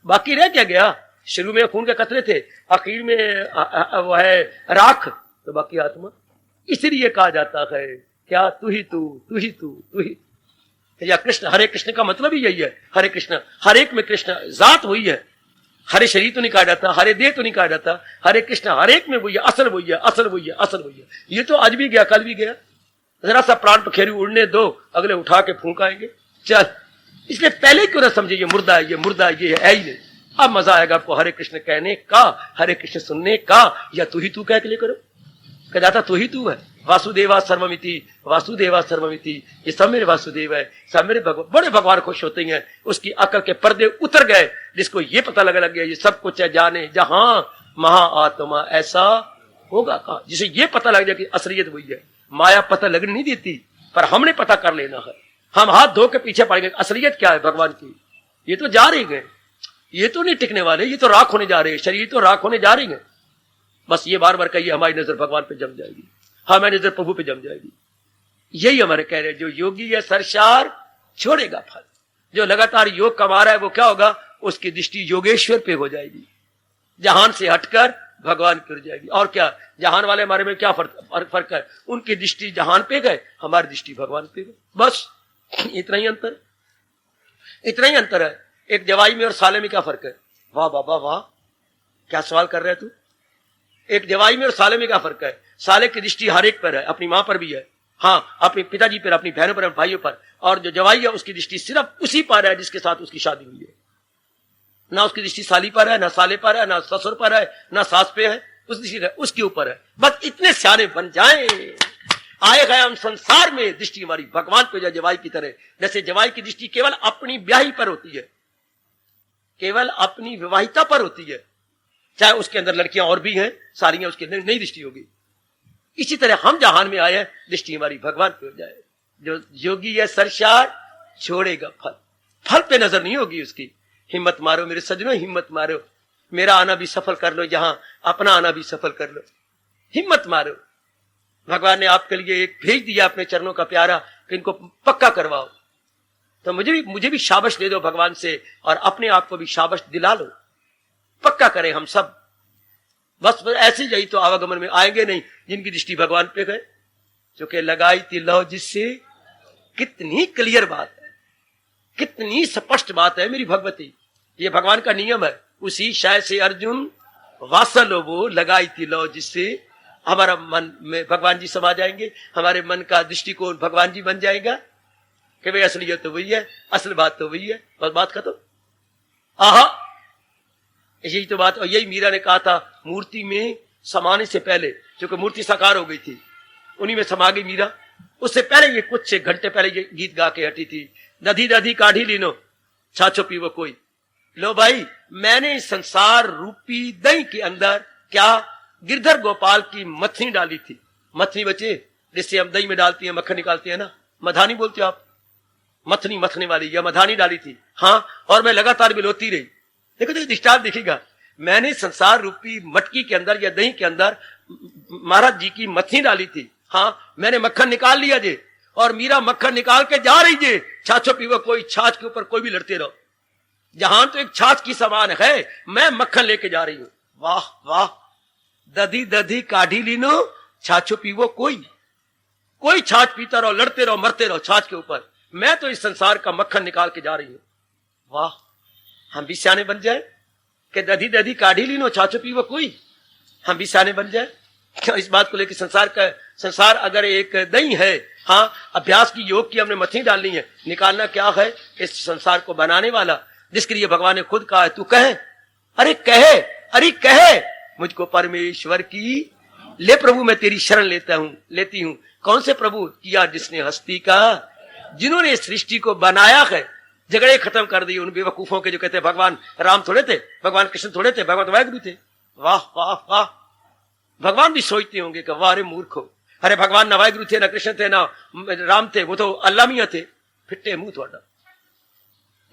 बाकी रह क्या गया? शुरू में खून के कतरे थे, आखिर में वो है राख, तो बाकी आत्मा। इसलिए कहा जाता है क्या तू ही तू, तू ही तू, तू ही। या कृष्ण, हरे कृष्ण का मतलब ही यही है। हरे कृष्ण, हर एक में कृष्ण, जात वही है। हरे शरीर तो नहीं कहा जाता, हरे देह तो नहीं कहा जाता, हरे कृष्ण हर एक में वही है, असल वही है, असल वही है, असल वही है। ये तो आज भी गया, कल भी गया। जरा सा प्राण पखेरु उड़ने दो, अगले उठा के फूंक आएंगे, चल। इसलिए पहले क्यों ना समझे ये मुर्दा है, ये मुर्दा है, ये है ही नहीं। अब मजा आएगा आपको हरे कृष्ण कहने का, हरे कृष्ण सुनने का, या तू ही तू कह के लिए करो। कह जाता तू ही तू है, वासुदेवा सर्वमिति, वासुदेवा सर्वमिति, ये सब मेरे वासुदेव है, सब मेरे भगवान। बड़े भगवान खुश होते हैं, उसकी अकल के पर्दे उतर गए, जिसको ये पता लग गया ये सब कुछ है, जाने जहां महाआत्मा ऐसा होगा कहा। जिसे ये पता लग जाए कि असलियत वही है। माया पता लगने नहीं देती, पर हमने पता कर लेना है। हम हाथ धो के पीछे पड़ेंगे, असलियत क्या है भगवान की। ये तो जा रही है, ये तो नहीं टिकने वाले, ये तो राख होने जा रहे हैं, शरीर तो राख होने जा रही है। बस ये बार बार कहिए, हमारी नजर भगवान पे जम जाएगी, हमारी नजर प्रभु पे जम जाएगी। यही हमारे कह रहे हैं, जो योगी है सरसार छोड़ेगा फल। जो लगातार योग कमा रहा है वो क्या होगा, उसकी दृष्टि योगेश्वर पे हो जाएगी, जहान से हटकर भगवान की ओर जाएगी। और क्या, जहान वाले हमारे में क्या फर्क है, उनकी दृष्टि जहान पे गए, हमारी दृष्टि भगवान पे गए, बस इतना ही अंतर, इतना ही अंतर है। एक जवाई में और साले में क्या फर्क है? वाह बाबा वाह, क्या सवाल कर रहे हैं तू। एक जवाई में और साले में क्या फर्क है? साले की दृष्टि हर एक पर है, अपनी मां पर भी है, हाँ अपने पिताजी पर, अपनी बहनों पर, अपने भाइयों पर। और जो जवाई है उसकी दृष्टि सिर्फ उसी पर है जिसके साथ उसकी शादी हुई है। ना उसकी दृष्टि साली पर है, ना साले पर है, ना ससुर पर है, ना सास पे है, उस दृष्टि उसके ऊपर है। बस इतने सियाने बन जाएं, आए गए हम संसार में, दृष्टि हमारी भगवान पे जाए जवाई की तरह। जैसे जवाई की दृष्टि केवल अपनी ब्याही पर होती है, केवल अपनी विवाहिता पर होती है, चाहे उसके अंदर लड़कियां और भी हैं, सारियां उसके अंदर नई दृष्टि होगी। इसी तरह हम जहान में आए हैं, दृष्टि हमारी भगवान पे हो जाए। जो योगी है सरसार छोड़ेगा फल, फल पे नजर नहीं होगी उसकी। हिम्मत मारो मेरे सजनों, हिम्मत मारो, मेरा आना भी सफल कर लो, जहां अपना आना भी सफल कर लो, हिम्मत मारो। भगवान ने आपके लिए एक भेज दिया अपने चरणों का प्यारा कि इनको पक्का करवाओ। तो मुझे भी शाबाश दे दो भगवान से, और अपने आप को भी शाबाश दिला लो, पक्का करें हम सब। बस ऐसे यही तो आवागमन में आएंगे नहीं जिनकी दृष्टि भगवान पे गए। क्योंकि लगाई थी लौ जिससे, कितनी क्लियर बात है, कितनी स्पष्ट बात है मेरी भगवती। ये भगवान का नियम है, उसी शाय से अर्जुन वासल वो लगाई थी लौ जिससे हमारा मन में भगवान जी समा जाएंगे, हमारे मन का दृष्टिकोण भगवान जी बन जाएगा कि भाई असलियत तो वही है, असल बात तो वही है, बस बात खत्म। आहा, यही तो बात। और यही मीरा ने कहा था, मूर्ति में समाने से पहले, क्योंकि मूर्ति साकार हो गई थी, उन्हीं में समा गई मीरा। उससे पहले ये कुछ घंटे पहले ये गीत गा के हटी थी, दधी दधी काढ़ी लीनो छाछो पीवो कोई। लो भाई, मैंने संसार रूपी दही के अंदर क्या गिरधर गोपाल की मथनी डाली थी। मथनी बचे, जिससे हम दही में डालती है, मक्खन निकालती है ना, मधानी बोलते हो आप, मथनी मथने वाली, या मधानी डाली थी। हाँ, और मैं लगातार बिलोती रही। देखो देखो दृष्टांत दिखेगा, मैंने संसार रूपी मटकी के अंदर या दही के अंदर महाराज जी की मथनी डाली थी। हाँ, मैंने मक्खन निकाल लिया जे, और मीरा मक्खन निकाल के जा रही जे, छाछो पीवो कोई, छाछ के ऊपर कोई भी लड़ते रहो, जहां तो एक छाछ की समान है, मैं मक्खन लेके जा रही हूं। वाह वाह, दधी दधी काढ़ी लीनो छाछो पीवो कोई, कोई छाछ पीता रहो, लड़ते रहो, मरते रहो छाछ के ऊपर, मैं तो इस संसार का मक्खन निकाल के जा रही हूं। वाह, हम भी सियाने बन जाए कि दधी दधी काढ़ी लीनो छाछो पीवो कोई, हम भी सियाने बन जाए इस बात को लेकर। संसार अगर एक दही है, हाँ अभ्यास की, योग की, हमने मथनी डालनी है, निकालना क्या है इस संसार को बनाने वाला, जिसके लिए भगवान ने खुद कहा है, तू कहे, अरे कहे, अरे कहे मुझको परमेश्वर की, ले प्रभु मैं तेरी शरण लेती हूं। कौन से प्रभु? किया जिसने हस्ती का, जिन्होंने सृष्टि को बनाया है, झगड़े खत्म कर दिए उन बेवकूफों के जो कहते हैं भगवान राम थोड़े थे, भगवान कृष्ण थोड़े थे, भगवान वाहिगुरु थे। वाह वाह वाह, भगवान भी सोचते होंगे कि वाह रे मूर्खो, अरे भगवान ना वाहिगुरु थे, ना कृष्ण थे, ना राम थे, वो तो अल्लाह मियां थे। फिट्टे मुंह थोड़ा,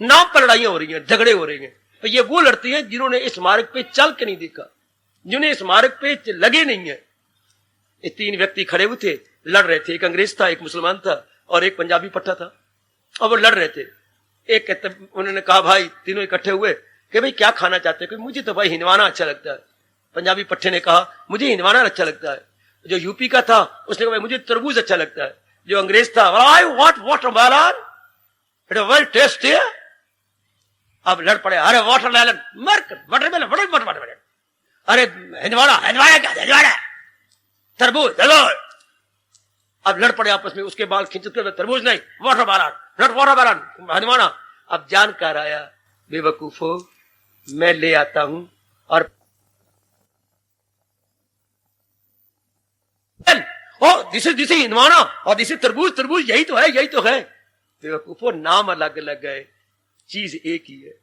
नाम पर लड़ाइयां हो रही हैं, झगड़े हो रहे हैं। तो ये वो लड़ते हैं जिन्होंने इस मार्ग पे चल के नहीं देखा, जिन्हें इस मार्ग पे लगे नहीं है। ये तीन व्यक्ति खड़े हुए थे, लड़ रहे थे, एक अंग्रेज था, एक मुसलमान था, और एक पंजाबी पट्टा था, और वो लड़ रहे थे। एक उन्होंने कहा, भाई तीनों इकट्ठे हुए कि भाई क्या खाना चाहते हैं? मुझे तो भाई हिंदवाना अच्छा लगता है। पंजाबी पट्टे ने कहा, मुझे हिंदवाना अच्छा लगता है। जो यूपी का था उसने कहा भाई मुझे तरबूज अच्छा लगता है। जो अंग्रेज था I want watermelon, it is very tasty. अब लड़ पड़े, अरे वाटरमेलन वाटरमेलन वाटरमेलन, अरे हिंदवाड़ा हिंदवाड़ा क्या हिंदवाड़ा, तरबूज तरबूज। अब लड़ पड़े आपस में, उसके बाल खींचते हुए तरबूज नहीं वाटरमेलन, नॉट वाटरमेलन हिंदवाड़ा। अब जान कर आया बेवकूफो, मैं ले आता हूं और दिस इज हिंदवाड़ा और दिस इज तरबूज तरबूज, यही तो है यही तो है। बेवकूफो, नाम अलग अलग है, चीज एक ही है।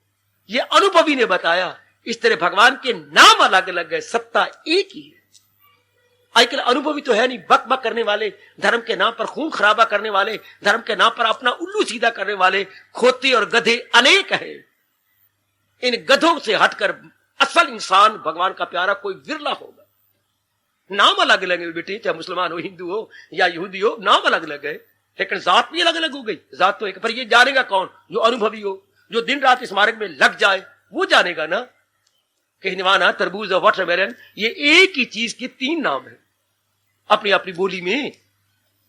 ये अनुभवी ने बताया। इस तरह भगवान के नाम अलग अलग है, सत्ता एक ही है। आजकल अनुभवी तो है नहीं, बक बक करने वाले, धर्म के नाम पर खून खराबा करने वाले, धर्म के नाम पर अपना उल्लू सीधा करने वाले खोते और गधे अनेक है। इन गधों से हटकर असल इंसान भगवान का प्यारा कोई विरला होगा। नाम अलग अलग है बेटे, चाहे मुसलमान हो, हिंदू हो या यहूदी हो, नाम अलग अलग है, लेकिन जात भी अलग अलग हो गई। जात तो एक, पर ये जानेगा कौन? जो अनुभवी हो, जो दिन रात इस मार्ग में लग जाए, वो जानेगा ना कि हिंदवाना तरबूज और वाटरमेलन ये एक ही चीज के तीन नाम है अपनी अपनी बोली में।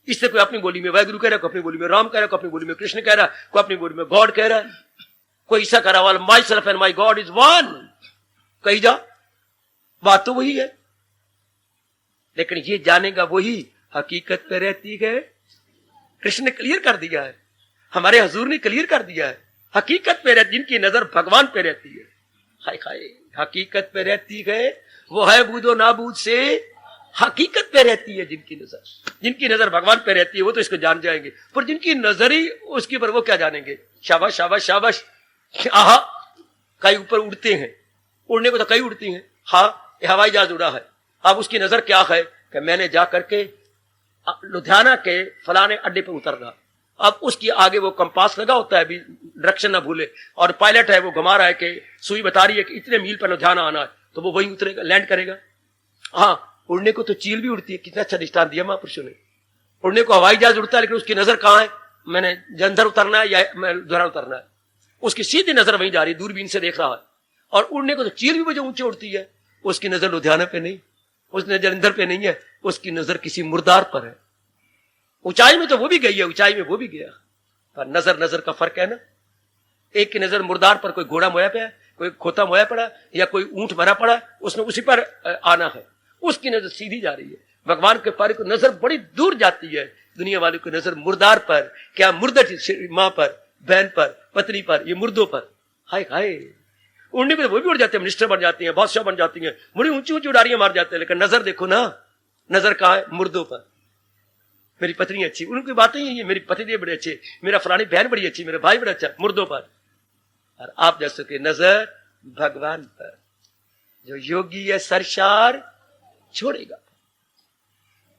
इससे कोई अपनी बोली में वाहिगुरु कह रहा है, कोई अपनी बोली में राम कह रहा है, कोई अपनी बोली में कृष्ण कह रहा है, कोई अपनी बोली में गॉड कह रहा है, कोई ऐसा कह रहा है my self and my God is one. कही जा, बात तो वही है, लेकिन ये जानेगा वही हकीकत पे रहती है। कृष्ण ने क्लियर कर दिया है, हमारे हजूर ने क्लियर कर दिया है, हकीकत पे रहती, जिनकी नजर भगवान पे रहती है, हाय हाय हकीकत पे रहती है, वो है बूदो नाबूद से हकीकत पे रहती है। जिनकी नजर भगवान पे रहती है वो तो इसको जान जाएंगे, पर जिनकी नजर ही उसके ऊपर, वो क्या जानेंगे? शाबाश शाबाश शाबाश। आहा, कई ऊपर उड़ते हैं, उड़ने को तो कई उड़ती हैं। हाँ, हवाई जहाज उड़ा है, अब उसकी नजर क्या है कि मैंने जा करके लुधियाना के फलाने अड्डे पे उतरना। अब उसकी आगे वो कंपास लगा होता है, अभी डायरेक्शन ना भूले, और पायलट है वो घुमा रहा है कि सुई बता रही है कि इतने मील पर लुधियाना आना है, तो वो वहीं उतरेगा, लैंड करेगा। हाँ, उड़ने को तो चील भी उड़ती है, कितना अच्छा दृष्टांत दिया महापुरुषों ने। उड़ने को हवाई जहाज उड़ता है, लेकिन उसकी नजर कहाँ है? मैंने जलंधर उतरना है या मैं लुधियाना उतरना है, उसकी सीधी नजर वहीं जा रही है, दूरबीन से देख रहा है। और उड़ने को तो चील भी जो ऊंचे उड़ती है, उसकी नजर लुधियाना पे नहीं, उसने जलंधर पे नहीं है, उसकी नजर किसी मुर्दार पर है। ऊंचाई में तो वो भी गई है, ऊंचाई में वो भी गया, पर नजर नजर का फर्क है ना। एक की नजर मुर्दार पर, कोई घोड़ा मोया पे है, कोई खोता मोया पड़ा, या कोई ऊंट भरा पड़ा, उसने उसी पर आना है, उसकी नजर सीधी जा रही है। भगवान के पारे को नजर बड़ी दूर जाती है, दुनिया वालों की नजर मुर्दार पर, क्या मुर्दर माँ पर, बहन पर, पत्नी पर, ये मुर्दों पर। हाय हाय, उड़ने पे वो भी उड़ जाते हैं, मिनिस्टर बन जाती हैं, बादशाह बन जाती हैं, बड़ी ऊंची ऊंची उड़ारियां मार जाते हैं, लेकिन नजर देखो ना, नजर कहाँ है? मुर्दों पर। मेरी पत्नी अच्छी, उनकी बातें ही है, मेरी पतिदेव बड़े अच्छे, मेरा फलानी बहन बड़ी अच्छी, मेरा भाई बड़ा अच्छा, मुर्दों पर। और आप जैसे कि नजर भगवान पर। जो योगी है सरसार छोड़ेगा,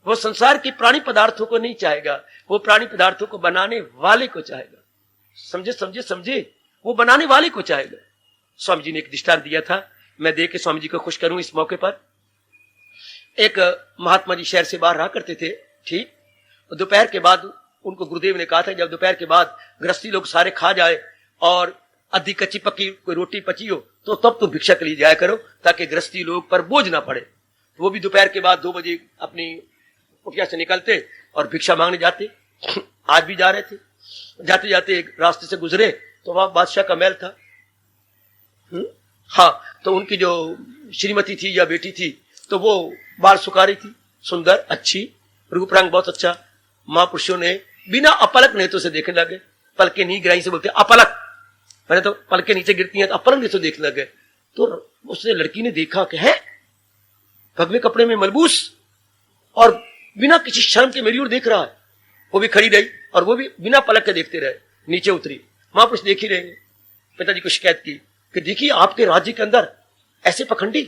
वो संसार के प्राणी पदार्थों को नहीं चाहेगा, वो प्राणी पदार्थों को बनाने वाले को चाहेगा। समझे समझे समझे, वो बनाने वाले को चाहेगा। स्वामी जी ने एक दृष्टांत दिया था, मैं देख के स्वामी जी को खुश करूं इस मौके पर। एक महात्मा जी शहर से बाहर रहा करते थे, ठीक, दोपहर के बाद उनको गुरुदेव ने कहा था, जब दोपहर के बाद गृहस्थी लोग सारे खा जाए और आधी कच्ची पक्की कोई रोटी पची हो, तो तब तो भिक्षा के लिए जाया करो, ताकि गृहस्थी लोग पर बोझ ना पड़े। वो भी दोपहर के बाद 2 बजे अपनी कुटिया से निकलते और भिक्षा मांगने जाते। आज भी जा रहे थे, जाते जाते एक रास्ते से गुजरे तो वहां बादशाह का महल था। हाँ, तो उनकी जो श्रीमती थी या बेटी थी, तो वो बाल सुखारी थी, सुंदर, अच्छी, रूप रंग बहुत अच्छा। महापुरुषों ने बिना अपलक नेत्रों से देखने लगे, पलके नहीं गिराई से बोलते अपलक, पहले तो पलके नीचे गिरती हैं तो अपलक नेत्रों से देखने लगे। तो उसने लड़की ने देखा कि है भगवे कपड़े में मलबूस और बिना किसी शर्म के मेरी ओर देख रहा है। वो भी खड़ी रही और वो भी बिना पलक के देखते रहे, नीचे उतरी। महापुरुष देख ही रहेंगे, पिताजी को शिकायत की कि देखिए आपके राज्य के अंदर ऐसे पखंडी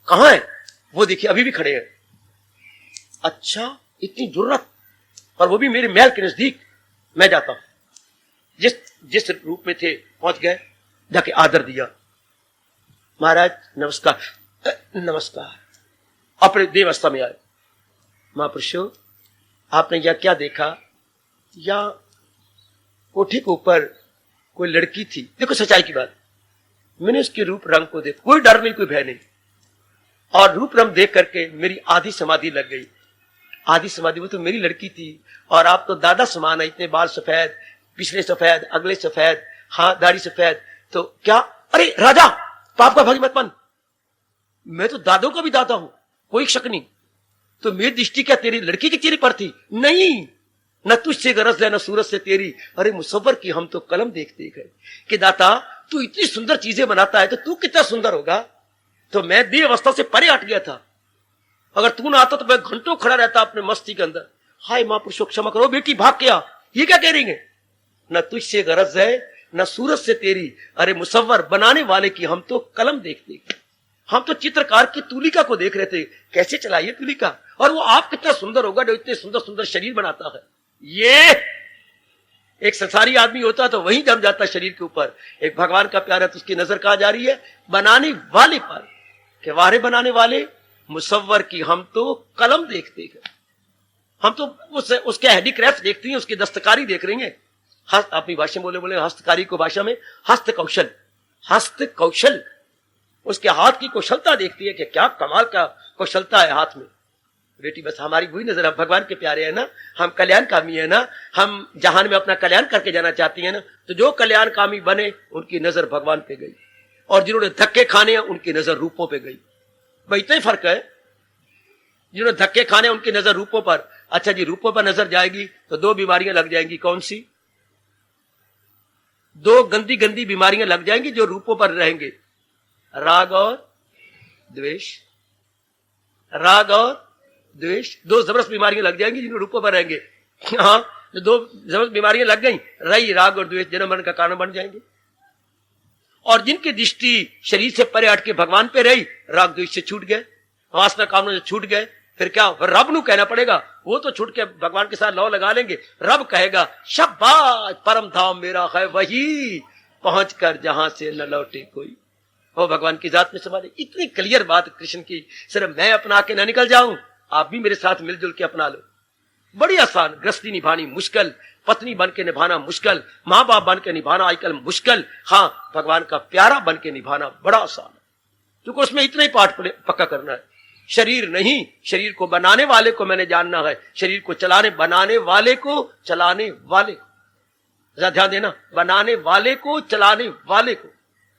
कहां है? वो देखिए अभी भी खड़े हैं। अच्छा, इतनी जुर्रत, और वो भी मेरे महल के नजदीक। मैं जाता हूं। जिस रूप में थे पहुंच गए, जाके आदर दिया। महाराज नमस्कार। नमस्कार। अपने देवस्था में आए। महापुरुषों, आपने यह क्या देखा? या कोठी के ऊपर कोई लड़की थी। देखो सच्चाई की बात, मैंने उसके रूप रंग को देखा, कोई डर नहीं, कोई भय नहीं, और रूप रंग देख करके मेरी आधी समाधि लग गई। आधी समाधि, वो तो मेरी लड़की थी और आप तो दादा समान है, इतने बाल सफेद, पिछले सफेद, अगले सफेद, हाँ दाढ़ी सफेद, तो क्या? अरे राजा, पाप का भागी मत बन, मैं तो दादों का भी दादा हूं, कोई शक नहीं। तो मेरी दृष्टि क्या तेरी लड़की के चेहरे पर थी? नहीं, न तुझसे गरज है न सूरज से तेरी, अरे मुसव्वर की हम तो कलम देखते गए कि दाता तू इतनी सुंदर चीजें बनाता है तो तू कितना सुंदर होगा। तो मैं देह अवस्था से परे हट गया था, अगर तू ना आता तो मैं घंटों खड़ा रहता अपने मस्ती के अंदर। हाय महापुरुषों क्षमा करो, बेटी भाग गया, ये क्या कह रही है? न तुझसे गरज है न सूरज से तेरी, अरे मुसव्वर बनाने वाले की हम तो कलम देखते गए। हम तो चित्रकार की तुलिका को देख रहे थे, कैसे चलाइए तुलिका, और वो आप कितना सुंदर होगा जो इतने सुंदर सुंदर शरीर बनाता है। ये एक संसारी आदमी होता तो वही जम जाता शरीर के ऊपर। एक भगवान का प्यारा तो उसकी नजर कहां जा रही है? बनाने वाले पर, के वारे बनाने वाले मुसव्वर की हम तो कलम देखते हैं, हम तो उसके हैंडीक्राफ्ट देखते हैं, उसकी दस्तकारी देख रही है। अपनी भाषा में बोले हस्तकारी को भाषा में हस्त कौशल, हस्त कौशल, उसके हाथ की कौशलता देखती है कि क्या कमाल का कौशलता है हाथ में। बेटी बस हमारी वही नजर, हम भगवान के प्यारे हैं ना, हम कल्याणकामी है ना, हम जहान में अपना कल्याण करके जाना चाहती है ना, तो जो कल्याणकामी बने उनकी नजर भगवान पे गई, और जिन्होंने धक्के खाने हैं उनकी नजर रूपों पे गई। भाई इतना ही फर्क है, जिन्होंने धक्के खाने उनकी नजर रूपों पर। अच्छा जी, रूपों पर नजर जाएगी तो दो बीमारियां लग जाएंगी, कौन सी? दो गंदी गंदी बीमारियां लग जाएंगी जो रूपों पर रहेंगे, राग और द्वेष। राग और द्वेष, दो जबरदस्त बीमारियां लग जाएंगी जिन्हें रूपों पर रहेंगे। हाँ, जो दो जबरदस्त बीमारियां लग गई, रही राग और द्वेष, जन्म मरण का कारण बन जाएंगे। और जिनकी दृष्टि शरीर से परे हट के भगवान पे रही, राग द्वेष से छूट गए, वासना कामना से छूट गए, फिर क्या? रब नु कहना पड़ेगा, वो तो छूट के भगवान के साथ लौ लगा लेंगे। रब कहेगा शाबाश परम धाम मेरा है वही, पहुंच कर जहां से न लौटे कोई, वो भगवान की जात में समा दे। इतनी क्लियर बात कृष्ण की, सिर्फ मैं अपना के ना निकल जाऊं, आप भी मेरे साथ मिलजुल के अपना लो। बड़ी आसान, गृहस्थी निभानी मुश्किल, पत्नी बन के निभाना मुश्किल, माँ बाप बन के निभाना आजकल मुश्किल, हाँ भगवान का प्यारा बन के निभाना बड़ा आसान है, क्योंकि उसमें इतना ही पाठ पक्का करना है। शरीर नहीं, शरीर को बनाने वाले को मैंने जानना है, शरीर को चलाने, बनाने वाले को चलाने वाले को, जरा ध्यान देना, बनाने वाले को चलाने वाले को,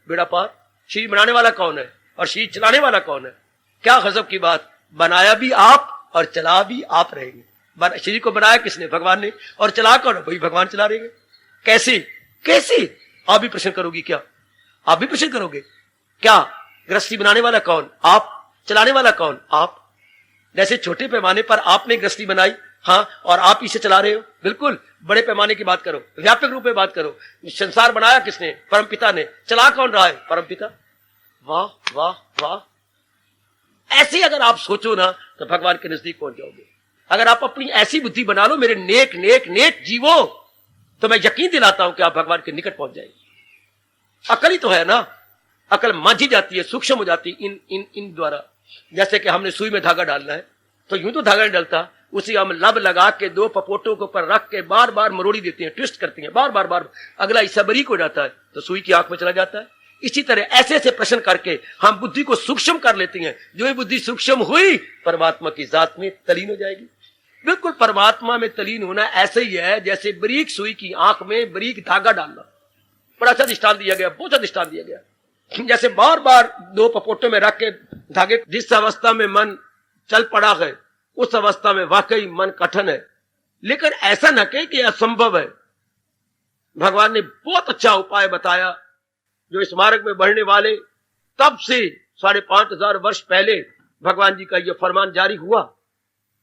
बेड़ा पार। शरीर बनाने वाला कौन है और शरीर चलाने वाला कौन है? क्या गजब की बात, बनाया भी आप और चला भी आप रहेंगे। शरीर को बनाया किसने? भगवान ने, और चला कौन? वही भगवान चला रहेंगे। कैसे? कैसे? आप भी प्रश्न करोगी क्या? आप भी प्रश्न करोगे क्या? गृहस्थी बनाने वाला कौन? आप। चलाने वाला कौन? आप। जैसे छोटे पैमाने पर आपने गृहस्थी बनाई, हाँ, और आप इसे चला रहे हो। बिल्कुल बड़े पैमाने की बात करो, व्यापक रूप में बात करो। संसार बनाया किसने? परमपिता ने। चला कौन रहा है? परमपिता। वाह वाह वाह। ऐसे अगर आप सोचो ना तो भगवान के नजदीक पहुंच जाओगे। अगर आप अपनी ऐसी बुद्धि बना लो, मेरे नेक नेक नेक जीवो, तो मैं यकीन दिलाता हूं कि आप भगवान के निकट पहुंच जाएंगे। अकल ही तो है ना, अकल मांझी जाती है, सूक्ष्म हो जाती है इन द्वारा। जैसे कि हमने सुई में धागा डालना है तो यूं तो धागा नहीं डलता, उसी हम लब लगा के दो पपोटों के ऊपर रख के बार बार मरोड़ी देते हैं, ट्विस्ट करते हैं, बार बार बार, अगला हिस्सा बारीक हो जाता है तो सुई की आंख में चला जाता है। इसी तरह ऐसे ऐसे प्रश्न करके हम बुद्धि को सूक्ष्म कर लेते हैं। जो ये बुद्धि सूक्ष्म हुई, परमात्मा की जात में तलीन हो जाएगी। बिल्कुल परमात्मा में तलीन होना ऐसे ही है जैसे बारीक सुई की आंख में बारीक धागा डालना। बड़ा अच्छा दृष्टांत दिया गया, बहुत अच्छा दृष्टांत दिया गया। जैसे बार बार दो पपोटों में रख के धागे, जिस अवस्था में मन चल पड़ा है उस अवस्था में वाकई मन कठिन है, लेकिन ऐसा न कहे कि असंभव है। भगवान ने बहुत अच्छा उपाय बताया, जो इस मार्ग में बढ़ने वाले तब से 5,500 वर्ष पहले भगवान जी का यह फरमान जारी हुआ,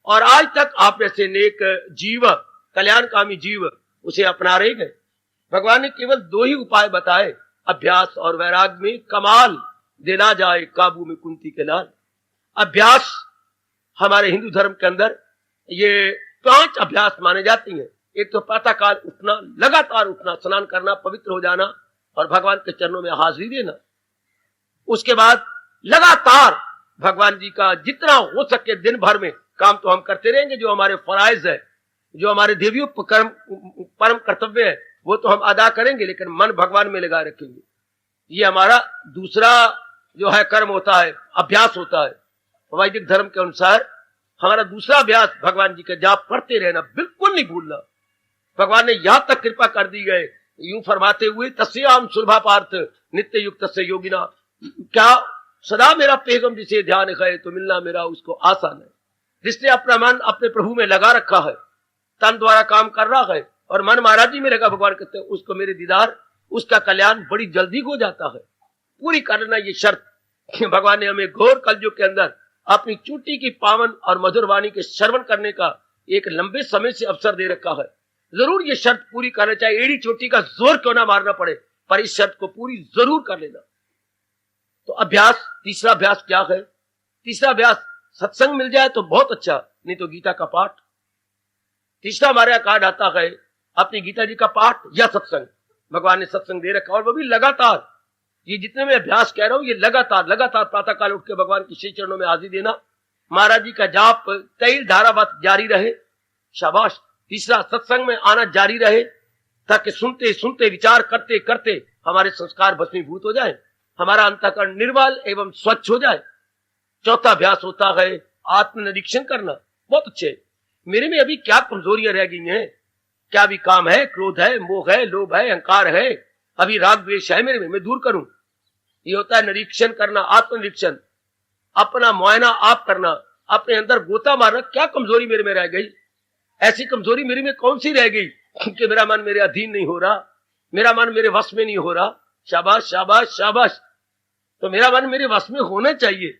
और आज तक आप ऐसे नेक जीव, कल्याणकामी जीव उसे अपना रहे गए। भगवान ने केवल 2 ही उपाय बताए, अभ्यास और वैराग में कमाल देना जाए काबू में कुंती के लाल। अभ्यास हमारे हिंदू धर्म के अंदर ये 5 अभ्यास माने जाती हैं। एक तो प्रातःकाल उठना, लगातार उठना, स्नान करना, पवित्र हो जाना और भगवान के चरणों में हाजिरी देना। उसके बाद लगातार भगवान जी का जितना हो सके दिन भर में काम तो हम करते रहेंगे, जो हमारे फराइज है, जो हमारे देवियों परम कर्तव्य है वो तो हम अदा करेंगे, लेकिन मन भगवान में लगा रखेंगे। ये हमारा दूसरा जो है कर्म होता है, अभ्यास होता है। वैदिक धर्म के अनुसार हमारा दूसरा अभ्यास भगवान जी का जाप पढ़ते रहना, बिल्कुल नहीं भूलना। भगवान ने यहां तक कृपा कर दी है, यूं फरमाते हुए तस्याम सुलभा पार्थ नित्य युक्त से योगिना, क्या सदा मेरा पेगम जिसे ध्यान है तो मिलना मेरा उसको आसान है। जिसने अपना मन अपने प्रभु में लगा रखा है, तन द्वारा काम कर रहा है और मन महाराजी में लगा, भगवान कहते हैं उसको मेरे दीदार, उसका कल्याण बड़ी जल्दी हो जाता है। पूरी कर लेना ये शर्त। भगवान ने हमें घोर कलयुग के अंदर अपनी चूटी की पावन और मधुर वाणी के श्रवण करने का एक लंबे समय से अवसर दे रखा है। जरूर ये शर्त पूरी करना चाहिए, एड़ी चोटी का जोर क्यों ना मारना पड़े, पर इस शर्त को पूरी जरूर कर लेना। तो अभ्यास, तीसरा अभ्यास क्या है? तीसरा अभ्यास सत्संग मिल जाए तो बहुत अच्छा, नहीं तो गीता का पाठ। तीसरा हमारे यहाँ कार्ड आता है अपनी गीता जी का पाठ या सत्संग। भगवान ने सत्संग दे रखा और वो भी लगातार। ये जितने मैं अभ्यास कह रहा हूं ये लगातार प्रातः काल उठ के भगवान के श्री चरणों में हाजिर देना, महाराज जी का जाप तैल धारावत जारी रहे, शाबाश। तीसरा सत्संग में आना जारी रहे, ताकि सुनते सुनते विचार करते करते हमारे संस्कार भस्मीभूत हो जाए, हमारा अंतःकरण निर्मल एवं स्वच्छ हो जाए। चौथा अभ्यास होता है आत्मनिरीक्षण करना। बहुत अच्छे, मेरे में अभी क्या कमजोरियां रह गई हैं, क्या भी काम है, क्रोध है, मोह है, लोभ है, अहंकार है, अभी राग द्वेष है मेरे में, मैं दूर करूं। ये होता है निरीक्षण करना, आत्मनिरीक्षण, अपना मुआयना आप करना, अपने अंदर गोता मारना, क्या कमजोरी मेरे में रह गई, ऐसी कमजोरी मेरे में कौन सी रह गई कि मेरा मन मेरे अधीन नहीं हो रहा, मेरा मन मेरे वश में नहीं हो रहा। शाबाश शाबाश शाबाश। तो मेरा मन मेरे वश में होना चाहिए।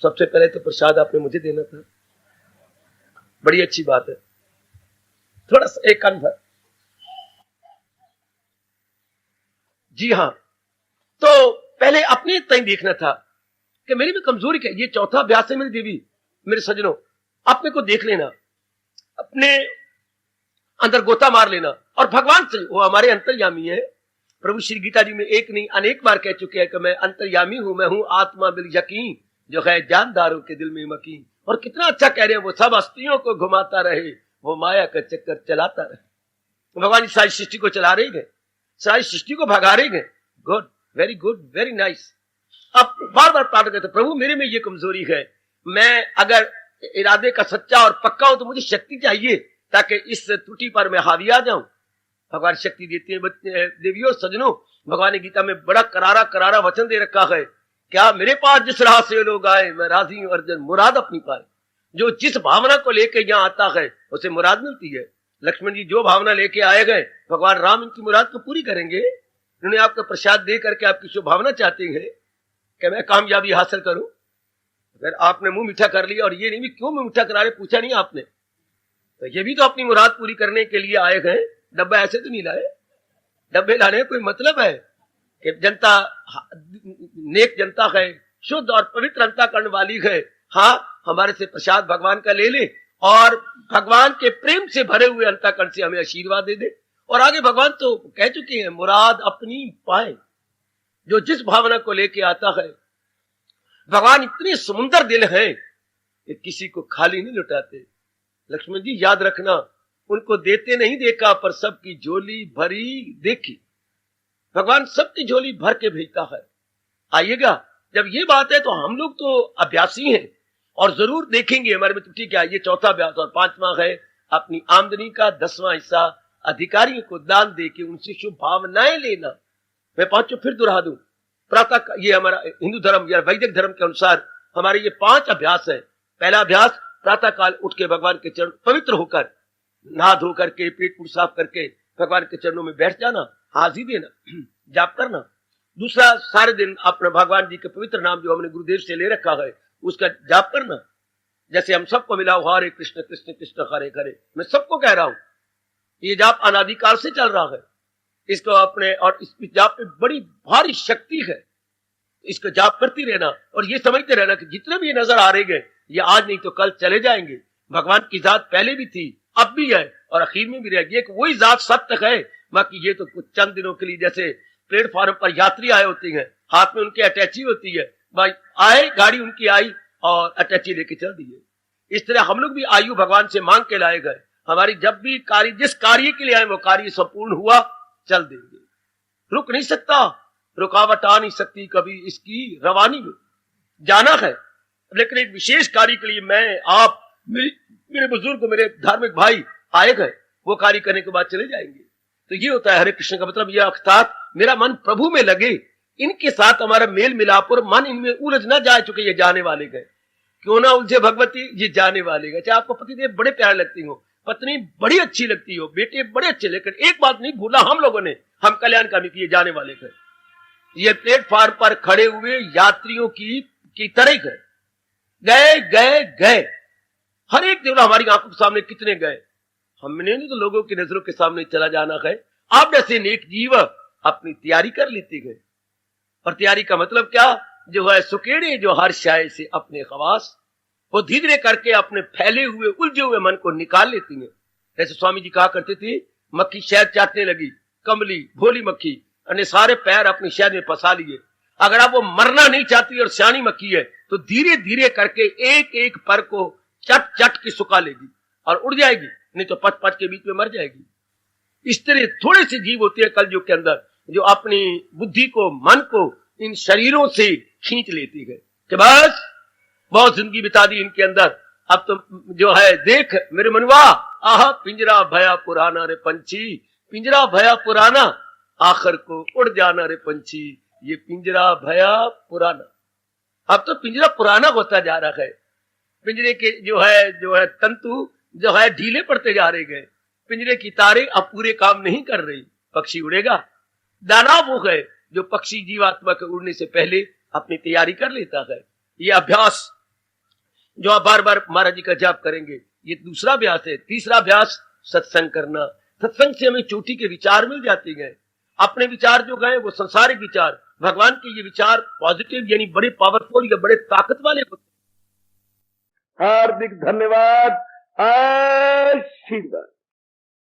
सबसे पहले तो प्रसाद आपने मुझे देना था, बड़ी अच्छी बात है। थोड़ा सा एक कान भर। जी हाँ, तो पहले अपने तय देखना था कि मेरी में कमजोरी क्या। ये चौथा अभ्यास है मेरी देवी, मेरे सज्जनों, अपने को देख लेना, अपने अंदर गोता मार लेना और भगवान से, वो हमारे अंतर्यामी है। प्रभु श्री गीता जी में एक नहीं अनेक बार कह चुके हैं कि मैं अंतर्यामी हूं, मैं हूं आत्मा बिल यकीन जो है जानदारों के दिल में मकीन। और कितना अच्छा कह रहे हैं, वो सब हस्तियों को घुमाता रहे, वो माया का चक्कर चलाता रहे। भगवान इस सारी सृष्टि को चला रहे हैं, सारी सृष्टि को भगा रहे हैं। Good, very good, very nice. अब बार बार प्रार्थना करते प्रभु मेरे में ये कमजोरी है, मैं अगर इरादे का सच्चा और पक्का हो तो मुझे शक्ति चाहिए ताकि इस त्रुटि पर मैं हावी आ जाऊं। भगवान शक्ति देते हैं। देवियों सजनों, भगवान ने गीता में बड़ा करारा करारा वचन दे रखा है, क्या मेरे पास जिस राह से लोग आए मैं राजी हूं अर्जन मुराद अपनी पाए। जो जिस भावना को लेके यहाँ आता है उसे मुराद मिलती है। लक्ष्मण जी जो भावना लेके आए गए, भगवान राम इनकी मुराद को पूरी करेंगे। उन्होंने आपको प्रसाद दे करके आपकी शुभ भावना चाहते हैं कि मैं कामयाबी हासिल करूं। अगर आपने मुंह मीठा कर लिया, और ये नहीं भी क्यों मुंह मीठा करा रहे पूछा नहीं आपने, तो ये भी तो अपनी मुराद पूरी करने के लिए आए गए। डब्बा ऐसे तो नहीं लाए, डब्बे लाने का कोई मतलब है कि जनता नेक जनता है, शुद्ध और पवित्र अंतःकरण वाली है। हाँ, हमारे से प्रसाद भगवान का ले ले और भगवान के प्रेम से भरे हुए अंतःकरण से हमें आशीर्वाद दे दे। और आगे भगवान तो कह चुके हैं मुराद अपनी पाए। जो जिस भावना को लेके आता है, भगवान इतने समुंदर दिल है कि किसी को खाली नहीं लुटाते। लक्ष्मण जी याद रखना, उनको देते नहीं देखा पर सबकी झोली भरी देखी। भगवान सबकी झोली भर के भेजता है। आइएगा, जब ये बात है तो हम लोग तो अभ्यासी हैं और जरूर देखेंगे हमारे में त्रुटि क्या है। ये चौथा अभ्यास। और पांचवा है अपनी आमदनी का 10वां हिस्सा अधिकारियों को दान दे के उनसे शुभ भावनाएं लेना। मैं पांचों फिर दोहरा दूं, प्रातः ये हमारा हिंदू धर्म या वैदिक धर्म के अनुसार हमारे ये 5 अभ्यास है। पहला अभ्यास प्रातः काल उठ के भगवान के चरण पवित्र होकर नहा धो करके पेट पूट साफ करके भगवान के चरणों में बैठ जाना, हाजिरी देना, जाप करना। दूसरा, सारे दिन अपने भगवान जी के पवित्र नाम जो हमने गुरुदेव से ले रखा है उसका जाप करना। जैसे हम सबको मिला हो हरे कृष्ण कृष्ण कृष्ण हरे हरे, मैं सबको कह रहा हूं ये जाप अनादिकाल से चल रहा है। इसको अपने, और इस जाप में बड़ी भारी शक्ति है। इसको जाप करती रहना और ये समझते रहना कि जितने भी ये नजर आ रहे हैं ये आज नहीं तो कल चले जाएंगे। भगवान की जात पहले भी थी, अब भी है और आखिर में भी रहेगी। एक वही जात सत्य है, बाकी ये तो कुछ चंद दिनों के लिए, जैसे प्लेटफॉर्म पर यात्री आए होती हैं, हाथ में उनकी अटैची होती है, भाई आए, गाड़ी उनकी आई और अटैची लेके चल दिए। इस तरह हम लोग भी आयु भगवान से मांग के लाए गए। हमारी जब भी कार्य, जिस कार्य के लिए आए वो कार्य संपूर्ण हुआ, चल देंगे। रुक नहीं सकता, रुकावट आ नहीं सकती कभी इसकी रवानी में। जाना है, लेकिन एक विशेष कार्य के लिए मैं, आप मेरे बुजुर्ग मेरे धार्मिक भाई आए गए, वो कार्य करने के बाद चले जाएंगे। तो ये होता है हरे कृष्ण का मतलब, यह अर्थात मेरा मन प्रभु में लगे, इनके साथ हमारा मेल मिलाप और मन इनमें उलझ ना जाए, चुके ये जाने वाले गए। क्यों ना उलझे भगवती, ये जाने वाले गए। चाहे आपको पतिदेव बड़े प्यारे लगती हो, पत्नी बड़ी अच्छी लगती हो, बेटे बड़े अच्छे, लेकिन एक बात नहीं भूला हम लोगों ने, हम कल्याणकामी किए जाने वाले गए। ये प्लेटफार्म पर खड़े हुए यात्रियों की तरह गए, गए गए गए। हर एक देवला हमारी आंखों के सामने कितने गए, हमने नहीं तो लोगों की नजरों के सामने चला जाना है। आप जैसे नेक जीव अपनी तैयारी कर लेते गए। और तैयारी का मतलब क्या, जो है सुकेड़े जो हर शाय से अपने खवास, वो धीरे करके अपने फैले हुए उलझे हुए मन को निकाल लेती है। जैसे स्वामी जी कहा करते थे, मक्खी शहद चाटने लगी, कमली भोली मक्खी, अन्य सारे पैर अपनी शहद में फंसा लिए। अगर आप वो मरना नहीं चाहती और सियानी मक्खी है, तो धीरे धीरे करके एक एक पर को चट चट की सुखा लेगी और उड़ जाएगी, नहीं तो पच पच के बीच में मर जाएगी। इस तरह थोड़े से जीव होते हैं कलयुग के अंदर, जो अपनी बुद्धि को, मन को इन शरीरों से खींच लेती है कि बस बहुत जिंदगी बिता दी इनके अंदर, अब तो जो है देख मेरे मनवा, आह पिंजरा भया पुराना रे पंछी, पिंजरा भया पुराना, आखिर को उड़ जाना रे पंछी, ये पिंजरा भया पुराना। अब तो पिंजरा पुराना होता जा रहा है, पिंजरे के जो है तंतु जो है ढीले पड़ते जा रहे गए, पिंजरे की तारे अब पूरे काम नहीं कर रही, पक्षी उड़ेगा। दाना वो है जो पक्षी जीवात्मा के उड़ने से पहले अपनी तैयारी कर लेता है। ये अभ्यास जो आप बार बार महाराज जी का जाप करेंगे, ये दूसरा अभ्यास है। तीसरा अभ्यास सत्संग करना। सत्संग से हमें चोटी के विचार मिल जाते गए, अपने विचार जो गए वो संसारिक विचार, भगवान के ये विचार पॉजिटिव यानी बड़े पावरफुल या बड़े ताकत वाले होते। हार्दिक धन्यवाद, आशीर्वाद।